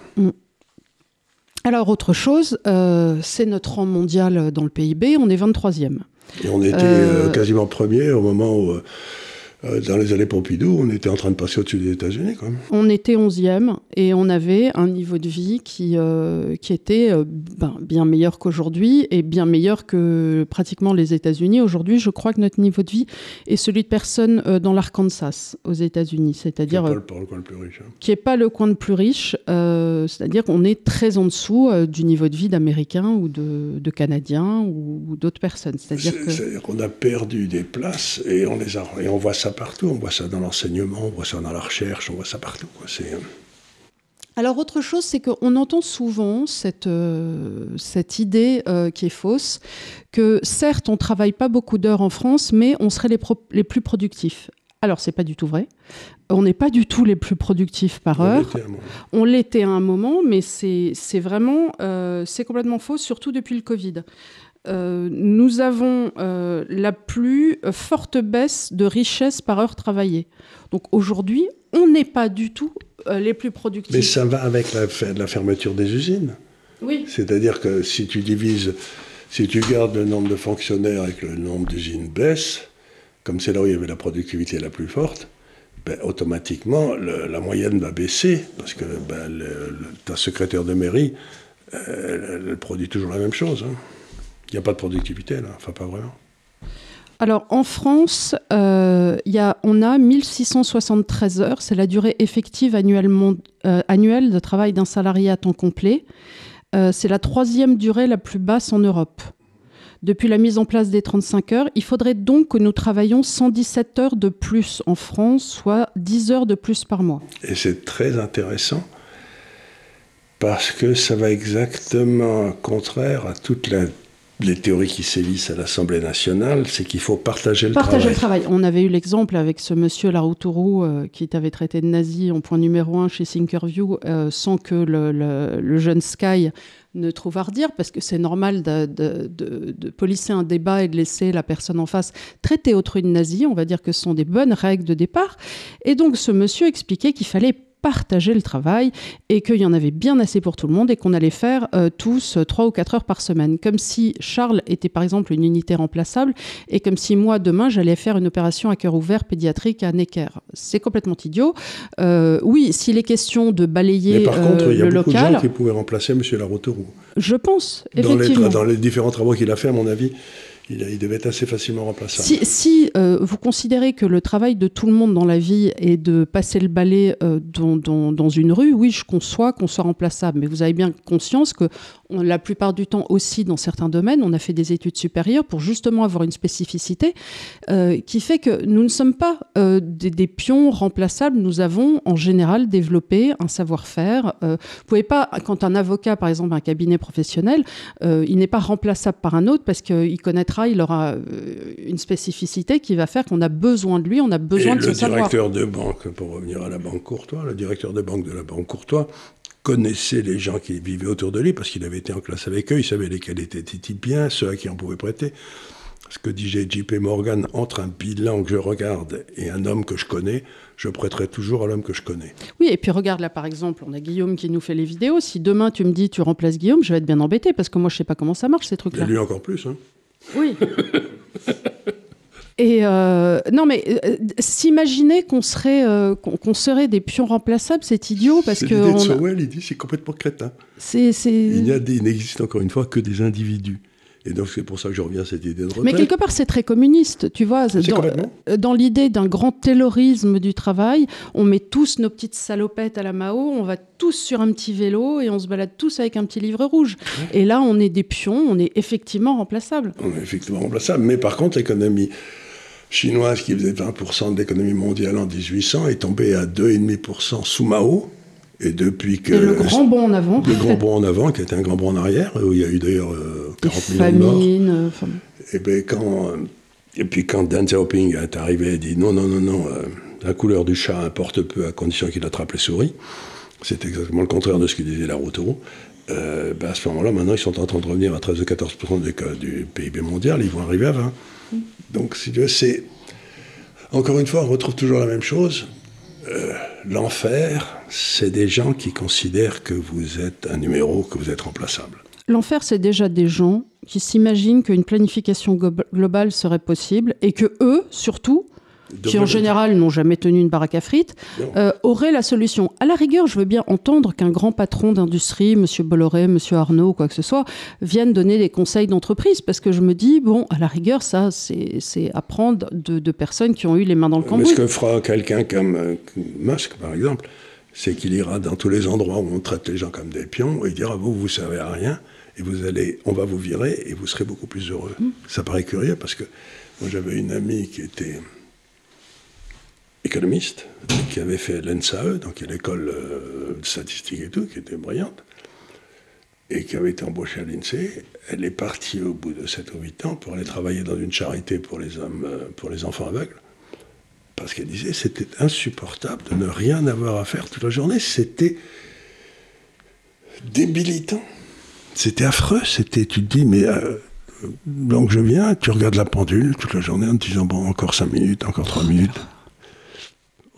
Alors, autre chose, c'est notre rang mondial dans le PIB, on est 23e. Et on était quasiment premier au moment où... dans les années Pompidou, on était en train de passer au-dessus des États-Unis, quand même. On était 11e et on avait un niveau de vie qui était bien meilleur qu'aujourd'hui et bien meilleur que pratiquement les États-Unis. Aujourd'hui, je crois que notre niveau de vie est celui de personnes dans l'Arkansas, aux États-Unis. C'est-à-dire, qui n'est pas le coin le plus riche. Hein. Qui n'est pas le coin le plus riche. C'est-à-dire qu'on est très en dessous du niveau de vie d'Américains ou de Canadiens ou d'autres personnes. C'est-à-dire qu'on a perdu des places et on voit ça partout, on voit ça dans l'enseignement, on voit ça dans la recherche, on voit ça partout. Quoi. Alors autre chose, c'est qu'on entend souvent cette idée qui est fausse, que certes on ne travaille pas beaucoup d'heures en France, mais on serait les plus productifs. Alors c'est pas du tout vrai. On n'est pas du tout les plus productifs par heure. On l'était à un moment, mais c'est vraiment c'est complètement faux, surtout depuis le Covid. Nous avons la plus forte baisse de richesse par heure travaillée. Donc aujourd'hui, on n'est pas du tout les plus productifs. Mais ça va avec la fermeture des usines. Oui. C'est-à-dire que si tu gardes le nombre de fonctionnaires et que le nombre d'usines baisse, comme c'est là où il y avait la productivité la plus forte, ben, automatiquement, la moyenne va baisser, parce que ta secrétaire de mairie, elle produit toujours la même chose. Hein. Il n'y a pas de productivité, là. Enfin, pas vraiment. Alors, en France, on a 1673 heures. C'est la durée effective annuelle de travail d'un salarié à temps complet. C'est la 3e durée la plus basse en Europe. Depuis la mise en place des 35 heures, il faudrait donc que nous travaillions 117 heures de plus en France, soit 10 heures de plus par mois. Et c'est très intéressant, parce que ça va exactement contraire à toutes les théories qui sévissent à l'Assemblée nationale, c'est qu'il faut partager le travail. Partager le travail. On avait eu l'exemple avec ce monsieur Laroutourou qui t'avait traité de nazi en point numéro 1 chez Thinkerview sans que le jeune Sky ne trouve à redire, parce que c'est normal de polisser un débat et de laisser la personne en face traiter autrui de nazi. On va dire que ce sont des bonnes règles de départ. Et donc ce monsieur expliquait qu'il fallait partager le travail et qu'il y en avait bien assez pour tout le monde et qu'on allait faire tous 3 ou 4 heures par semaine. Comme si Charles était par exemple une unité remplaçable et comme si moi demain j'allais faire une opération à cœur ouvert pédiatrique à Necker. C'est complètement idiot. Oui, s'il est question de balayer le local... Mais par contre, il y a beaucoup de gens qui pouvaient remplacer M. Laroutourou. Je pense, effectivement. Dans les différents travaux qu'il a fait, à mon avis, il devait être assez facilement remplaçable. Si vous considérez que le travail de tout le monde dans la vie est de passer le balai dans une rue, oui, je conçois qu'on soit remplaçable. Mais vous avez bien conscience que la plupart du temps aussi, dans certains domaines, on a fait des études supérieures pour justement avoir une spécificité qui fait que nous ne sommes pas des pions remplaçables. Nous avons en général développé un savoir-faire. Vous pouvez pas, quand un avocat, par exemple, un cabinet professionnel, il n'est pas remplaçable par un autre parce qu'il connaîtra, il aura une spécificité qui va faire qu'on a besoin de lui, on a besoin de son savoir. Le directeur de banque, pour revenir à la Banque Courtois, le directeur de banque de la Banque Courtois connaissait les gens qui vivaient autour de lui parce qu'il avait été en classe avec eux, il savait lesquels étaient bien, ceux à qui on pouvait prêter. Ce que dit JP Morgan, entre un bilan que je regarde et un homme que je connais, je prêterai toujours à l'homme que je connais. Oui, et puis regarde là, par exemple, on a Guillaume qui nous fait les vidéos. Si demain tu me dis tu remplaces Guillaume, je vais être bien embêté parce que moi je ne sais pas comment ça marche ces trucs-là. Et lui encore plus, hein. Oui. Et non, mais s'imaginer qu'on serait des pions remplaçables, c'est idiot parce que. L'idée de Sowell, il dit c'est complètement crétin. Il n'existe encore une fois que des individus. Et donc c'est pour ça que je reviens à cette idée de retraite. Mais quelque part c'est très communiste, tu vois. Dans l'idée d'un grand taylorisme du travail, on met tous nos petites salopettes à la Mao, on va tous sur un petit vélo et on se balade tous avec un petit livre rouge. Ouais. Et là on est des pions, on est effectivement remplaçables. On est effectivement remplaçables, mais par contre l'économie chinoise qui faisait 20% de l'économie mondiale en 1800 est tombée à 2,5% sous Mao. Et depuis que... Et le grand bond en avant. Le grand bond en avant, qui était un grand bond en arrière, où il y a eu d'ailleurs 40 millions de morts. Et puis quand Deng Xiaoping est arrivé et dit non, la couleur du chat importe peu à condition qu'il attrape les souris, c'est exactement le contraire de ce que disait Laroutourou. À ce moment-là, maintenant, ils sont en train de revenir à 13 ou 14% du PIB mondial, ils vont arriver à 20%. Donc, si tu veux, c'est... Encore une fois, on retrouve toujours la même chose. L'enfer, c'est des gens qui considèrent que vous êtes un numéro, que vous êtes remplaçable. L'enfer, c'est déjà des gens qui s'imaginent qu'une planification globale serait possible et que eux, surtout, qui en général n'ont jamais tenu une baraque à frites, auraient la solution. À la rigueur, je veux bien entendre qu'un grand patron d'industrie, M. Bolloré, M. Arnault, quoi que ce soit, vienne donner des conseils d'entreprise, parce que je me dis, bon, à la rigueur, ça, c'est apprendre de personnes qui ont eu les mains dans le cambouis. Mais ce que fera quelqu'un comme Musk, par exemple, c'est qu'il ira dans tous les endroits où on traite les gens comme des pions, et il dira, vous servez à rien, et on va vous virer, et vous serez beaucoup plus heureux. Ça paraît curieux, parce que moi, j'avais une amie qui était économiste, qui avait fait l'ENSAE, donc l'école de statistique et tout, qui était brillante, et qui avait été embauchée à l'INSEE. Elle est partie au bout de 7 ou 8 ans pour aller travailler dans une charité pour les enfants aveugles, parce qu'elle disait que c'était insupportable de ne rien avoir à faire toute la journée. C'était débilitant. C'était affreux. Tu te dis, mais donc je viens, tu regardes la pendule toute la journée en te disant, bon, encore 5 minutes, encore 3 minutes.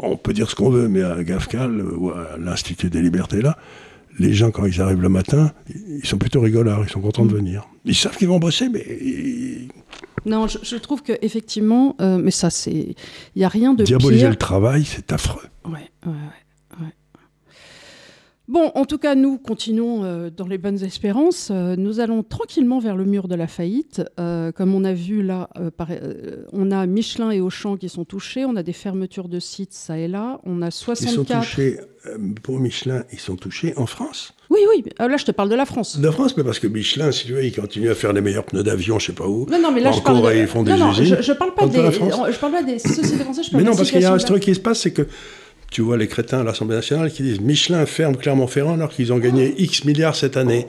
On peut dire ce qu'on veut, mais à GAFCAL ou à l'Institut des Libertés, là, les gens, quand ils arrivent le matin, ils sont plutôt rigolards, ils sont contents de venir. Ils savent qu'ils vont bosser, mais... Non, je trouve qu'effectivement, mais ça, c'est... Il n'y a rien de diaboliser pire. Le travail, c'est affreux. Ouais. Bon, en tout cas, nous continuons dans les bonnes espérances. Nous allons tranquillement vers le mur de la faillite. Comme on a vu là, on a Michelin et Auchan qui sont touchés. On a des fermetures de sites, ça et là. On a 64... Ils sont touchés, pour Michelin, ils sont touchés en France. Oui. Là, je te parle de la France. De France, mais parce que Michelin, si tu veux, ils continuent à faire les meilleurs pneus d'avion, je ne sais pas où. Non, mais là, en Corée, ils font des usines. Je ne parle pas des sociétés françaises. Mais non, parce qu'il y a un truc qui se passe, c'est que tu vois les crétins à l'Assemblée nationale qui disent Michelin ferme Clermont-Ferrand alors qu'ils ont gagné X milliards cette année.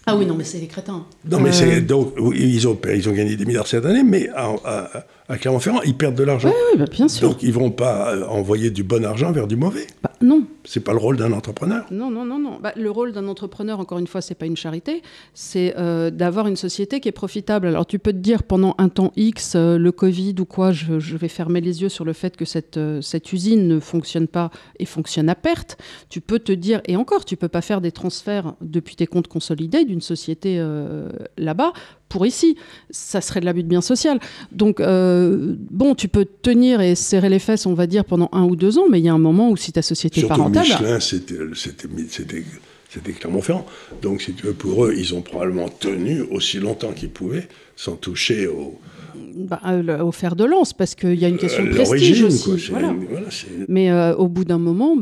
Ah oui, non, mais c'est les crétins. Non, mais donc, ils ont gagné des milliards cette année, mais à Clermont-Ferrand, ils perdent de l'argent. Oui, bien sûr. Donc, ils ne vont pas envoyer du bon argent vers du mauvais. Non. C'est pas le rôle d'un entrepreneur. Non. Le rôle d'un entrepreneur, encore une fois, c'est pas une charité, c'est d'avoir une société qui est profitable. Alors, tu peux te dire, pendant un temps X, le Covid ou quoi, je vais fermer les yeux sur le fait que cette usine ne fonctionne pas et fonctionne à perte. Tu peux te dire, et encore, tu peux pas faire des transferts depuis tes comptes consolidés d'une société là-bas pour ici. Ça serait de l'abus de bien social. Donc, tu peux tenir et serrer les fesses, on va dire, pendant 1 ou 2 ans, mais il y a un moment où si ta société est pas rentable... Surtout Michelin, c'était C'était Clermont-Ferrand. Donc, si tu veux, pour eux, ils ont probablement tenu aussi longtemps qu'ils pouvaient, sans toucher au fer de lance, parce qu'il y a une question de prestige aussi. Voilà. Mais au bout d'un moment,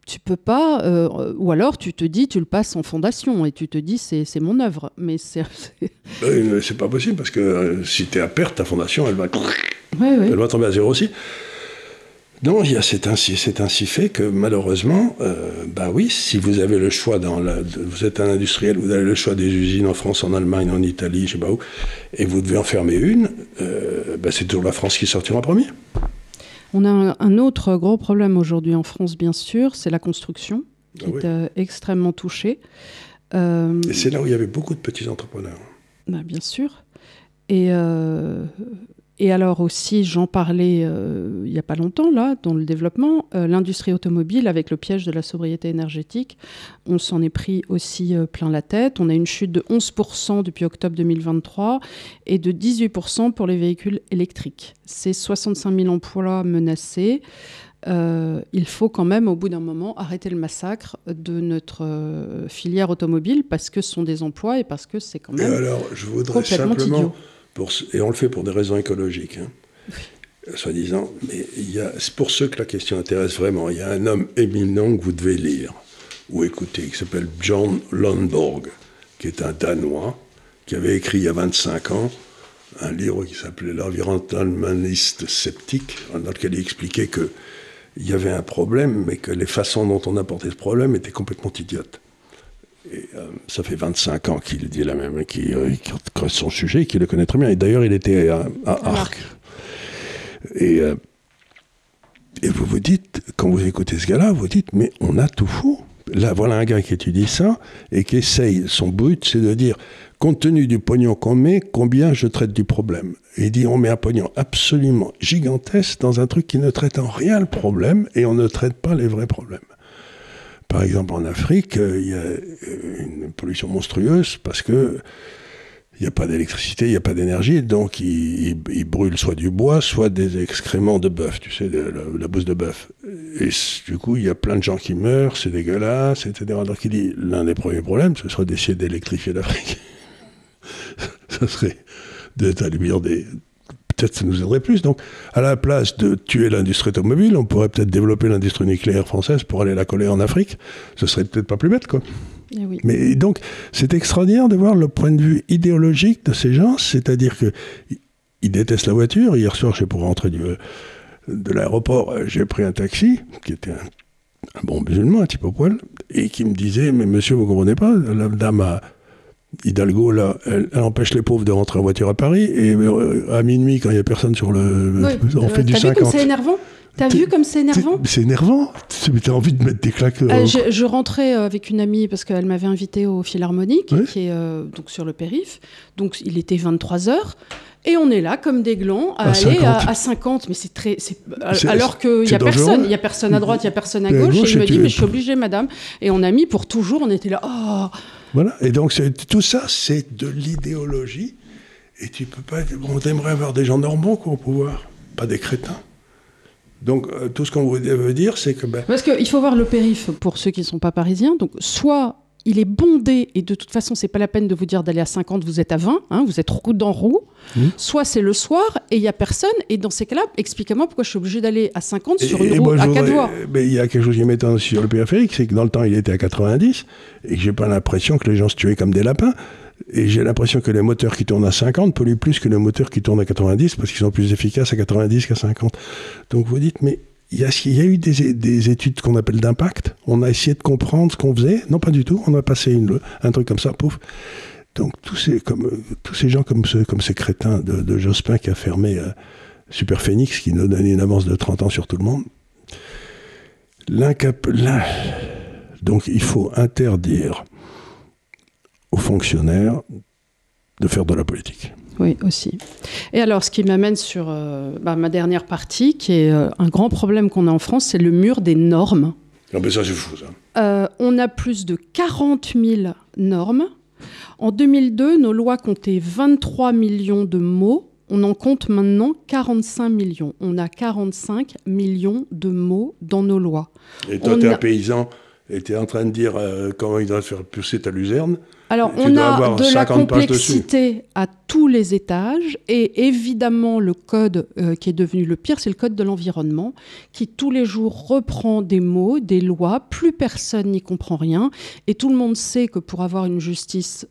tu peux pas, ou alors tu te dis, tu le passes en fondation, et tu te dis, c'est mon œuvre. Mais c'est pas possible, parce que si tu es à perte, ta fondation, elle va tomber à zéro aussi. Non, c'est ainsi fait que malheureusement, oui, si vous avez le choix, vous êtes un industriel, vous avez le choix des usines en France, en Allemagne, en Italie, je sais pas où, et vous devez en fermer une, c'est toujours la France qui sortira en premier. On a un autre gros problème aujourd'hui en France, bien sûr, c'est la construction, qui est extrêmement touchée. Et c'est là où il y avait beaucoup de petits entrepreneurs. Bien sûr. Et alors aussi, j'en parlais il n'y a pas longtemps, là, dans le développement, l'industrie automobile, avec le piège de la sobriété énergétique, on s'en est pris aussi plein la tête. On a une chute de 11% depuis octobre 2023 et de 18% pour les véhicules électriques. C'est 65 000 emplois menacés. Il faut quand même, au bout d'un moment, arrêter le massacre de notre filière automobile, parce que ce sont des emplois et parce que c'est quand même je voudrais complètement idiot. Et on le fait pour des raisons écologiques, soi-disant, mais c'est pour ceux que la question intéresse vraiment. Il y a un homme éminent que vous devez lire ou écouter, qui s'appelle Björn Lomborg, qui est un Danois, qui avait écrit il y a 25 ans un livre qui s'appelait L'environnementaliste sceptique, dans lequel il expliquait qu'il y avait un problème, mais que les façons dont on abordait ce problème étaient complètement idiotes. Et ça fait 25 ans qu'il dit la même, qu'il creuse son sujet, qu'il le connaît très bien. Et d'ailleurs, il était à Arc. Et vous vous dites, quand vous écoutez ce gars-là, vous dites, mais on a tout faux. Là, voilà un gars qui étudie ça et qui essaye, son but, c'est de dire, compte tenu du pognon qu'on met, combien je traite du problème. Et il dit, on met un pognon absolument gigantesque dans un truc qui ne traite en rien le problème et on ne traite pas les vrais problèmes. Par exemple, en Afrique, il y a une pollution monstrueuse parce que il n'y a pas d'électricité, il n'y a pas d'énergie, donc ils brûlent soit du bois, soit des excréments de bœuf, tu sais, la bouse de bœuf. Et du coup, il y a plein de gens qui meurent, c'est dégueulasse, etc. Donc il dit, l'un des premiers problèmes, ce serait d'essayer d'électrifier l'Afrique. Ça serait d'établir peut-être ça nous aiderait plus. Donc, à la place de tuer l'industrie automobile, on pourrait peut-être développer l'industrie nucléaire française pour aller la coller en Afrique. Ce serait peut-être pas plus bête, quoi. Et oui. Mais donc, c'est extraordinaire de voir le point de vue idéologique de ces gens, c'est-à-dire qu'ils détestent la voiture. Hier soir, je sais, pour rentrer de l'aéroport, j'ai pris un taxi, qui était un bon musulman, un type au poil, et qui me disait, mais monsieur, vous comprenez pas, la dame à Hidalgo, là, elle empêche les pauvres de rentrer en voiture à Paris, et à minuit, quand il n'y a personne sur on fait du 50. T'as vu comme c'est énervant ? T'as vu comme c'est énervant ? C'est énervant. T'as envie de mettre des claques. Je rentrais avec une amie, parce qu'elle m'avait invitée au Philharmonique, qui est donc sur le périph'. Donc, il était 23h. Et on est là, comme des glands, à aller 50. À 50. Mais alors qu'il n'y a personne. Il n'y a personne à droite, il n'y a personne à gauche. Et il me dit, mais je suis obligée, madame. Et on a mis pour toujours, on était là, oh. Voilà. Et donc, tout ça, c'est de l'idéologie. Et tu peux pas... On aimerait avoir des gens normaux au pouvoir, pas des crétins. Donc, tout ce qu'on veut dire, c'est que... Parce qu'il faut voir le périph', pour ceux qui ne sont pas parisiens. Donc, soit il est bondé, et de toute façon, ce n'est pas la peine de vous dire d'aller à 50, vous êtes à 20, vous êtes roue dans roue. Soit c'est le soir, et il n'y a personne. Et dans ces cas-là, expliquez-moi pourquoi je suis obligé d'aller à 50 sur une roue à 4 voies. Mais il y a quelque chose qui m'étonne aussi sur le périphérique, c'est que dans le temps, il était à 90, et que je n'ai pas l'impression que les gens se tuaient comme des lapins. Et j'ai l'impression que les moteurs qui tournent à 50 polluent plus que les moteurs qui tournent à 90 parce qu'ils sont plus efficaces à 90 qu'à 50. Donc vous dites, mais il y a eu des études qu'on appelle d'impact. On a essayé de comprendre ce qu'on faisait. Non, pas du tout. On a passé un truc comme ça, pouf. Donc tous ces gens comme ces crétins de Jospin qui a fermé Super Phoenix, qui nous donnait une avance de 30 ans sur tout le monde. Donc il faut interdire aux fonctionnaires de faire de la politique. Oui, aussi. Et alors, ce qui m'amène sur ma dernière partie, qui est un grand problème qu'on a en France, c'est le mur des normes. Ah ben ça, c'est fou, ça. On a plus de 40 000 normes. En 2002, nos lois comptaient 23 millions de mots. On en compte maintenant 45 millions. On a 45 millions de mots dans nos lois. Et toi, t'es un paysan et tu es en train de dire comment il doit faire pousser ta luzerne. Alors, on a de la complexité à tous les étages, et évidemment, le code qui est devenu le pire, c'est le code de l'environnement, qui tous les jours reprend des mots, des lois, plus personne n'y comprend rien, et tout le monde sait que pour avoir une justice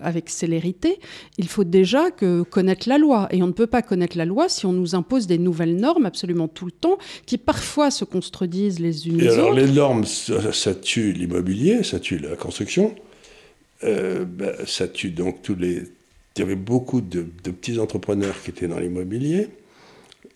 avec célérité, il faut déjà connaître la loi. Et on ne peut pas connaître la loi si on nous impose des nouvelles normes absolument tout le temps, qui parfois se contredisent les unes les autres. Alors les normes, ça tue l'immobilier, ça tue la construction, ça tue donc tous les... Il y avait beaucoup de petits entrepreneurs qui étaient dans l'immobilier.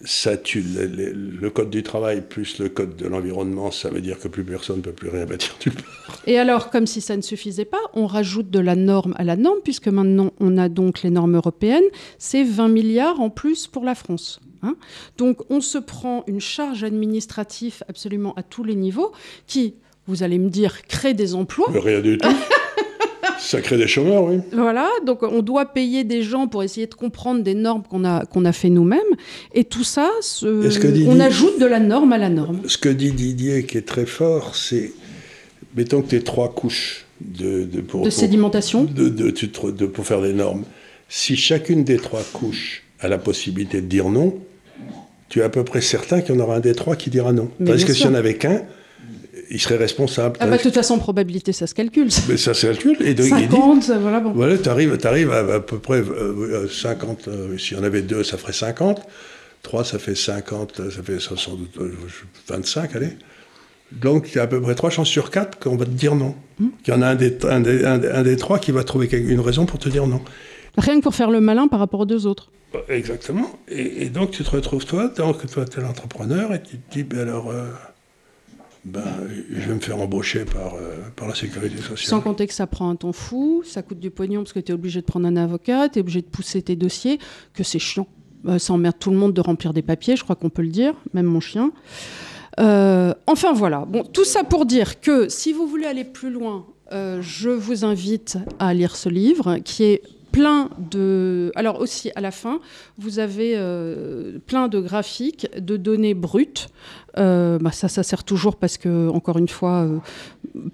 Ça tue le code du travail plus le code de l'environnement, ça veut dire que plus personne ne peut plus rien bâtir nulle part. Et alors, comme si ça ne suffisait pas, on rajoute de la norme à la norme, puisque maintenant on a donc les normes européennes, c'est 20 milliards en plus pour la France. Hein. Donc on se prend une charge administrative absolument à tous les niveaux, qui, vous allez me dire, crée des emplois. Mais rien du tout. Ça crée des chômeurs, oui. Voilà, donc on doit payer des gens pour essayer de comprendre des normes qu'on a fait nous-mêmes. Et tout ça, on ajoute de la norme à la norme. Ce que dit Didier, qui est très fort, c'est, mettons que tu aies 3 couches de sédimentation pour faire des normes. Si chacune des 3 couches a la possibilité de dire non, tu es à peu près certain qu'il y en aura un des 3 qui dira non. Parce que s'il n'y en avait qu'un, il serait responsable. De toute façon, probabilité, ça se calcule. Mais ça se calcule. Et donc, 50, voilà. Bon. Voilà, tu arrives à peu près 50. S'il y en avait 2, ça ferait 50. 3, ça fait 50. Ça fait sans doute 25, allez. Donc, il y a à peu près 3 chances sur 4 qu'on va te dire non. Qu'il y en a un des 3 qui va trouver une raison pour te dire non. Rien que pour faire le malin par rapport aux 2 autres. Exactement. Et donc, tu te retrouves, toi, tu es l'entrepreneur, et tu te dis, alors... je vais me faire embaucher par la sécurité sociale. Sans compter que ça prend un temps fou, ça coûte du pognon parce que tu es obligé de prendre un avocat, tu es obligé de pousser tes dossiers, que c'est chiant. Ça emmerde tout le monde de remplir des papiers, je crois qu'on peut le dire, même mon chien. Enfin voilà, bon, tout ça pour dire que si vous voulez aller plus loin, je vous invite à lire ce livre qui est plein de... Alors aussi, à la fin, vous avez plein de graphiques, de données brutes. Ça sert toujours parce que, encore une fois,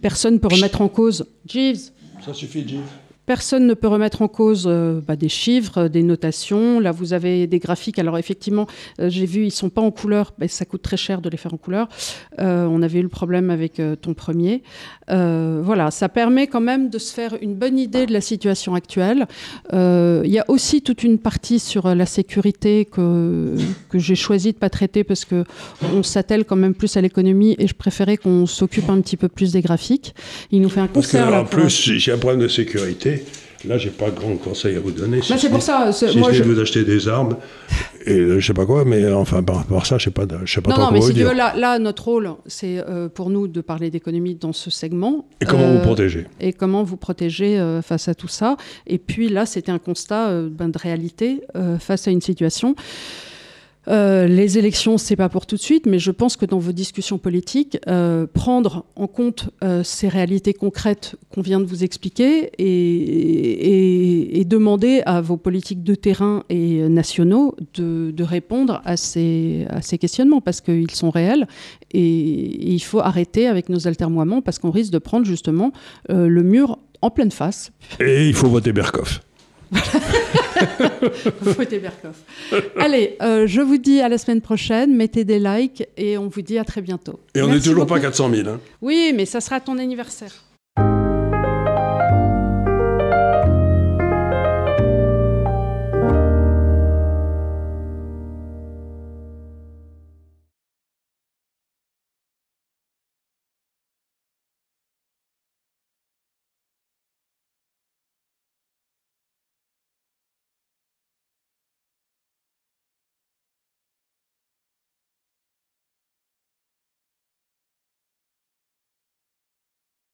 personne ne peut remettre en cause... Jeeves. Ça suffit, Jeeves. Personne ne peut remettre en cause des chiffres, des notations. Là, vous avez des graphiques. Alors, effectivement, j'ai vu, ils ne sont pas en couleur. Ça coûte très cher de les faire en couleur. On avait eu le problème avec ton premier. Voilà, ça permet quand même de se faire une bonne idée de la situation actuelle. Il y a aussi toute une partie sur la sécurité que j'ai choisi de ne pas traiter parce qu'on s'attelle quand même plus à l'économie et je préférais qu'on s'occupe un petit peu plus des graphiques. Il nous fait un concert. Parce qu'en plus, j'ai un problème de sécurité. Là, j'ai pas grand conseil à vous donner. C'est pour ça. Vous acheter des armes et je sais pas quoi, mais enfin par rapport à ça, je sais pas trop comment vous dire. Si tu veux, là, notre rôle, c'est pour nous de parler d'économie dans ce segment. Et comment vous protéger. Et comment vous protéger face à tout ça. Et puis là, c'était un constat de réalité face à une situation. Les élections, c'est pas pour tout de suite, mais je pense que dans vos discussions politiques, prendre en compte ces réalités concrètes qu'on vient de vous expliquer et demander à vos politiques de terrain et nationaux de répondre à ces questionnements parce qu'ils sont réels et il faut arrêter avec nos atermoiements parce qu'on risque de prendre justement le mur en pleine face. Et il faut voter Berkoff. Vous votez Berkoff. Allez, je vous dis à la semaine prochaine. Mettez des likes et on vous dit à très bientôt. Et on n'est toujours pas 400 000. Hein. Oui, mais ça sera ton anniversaire.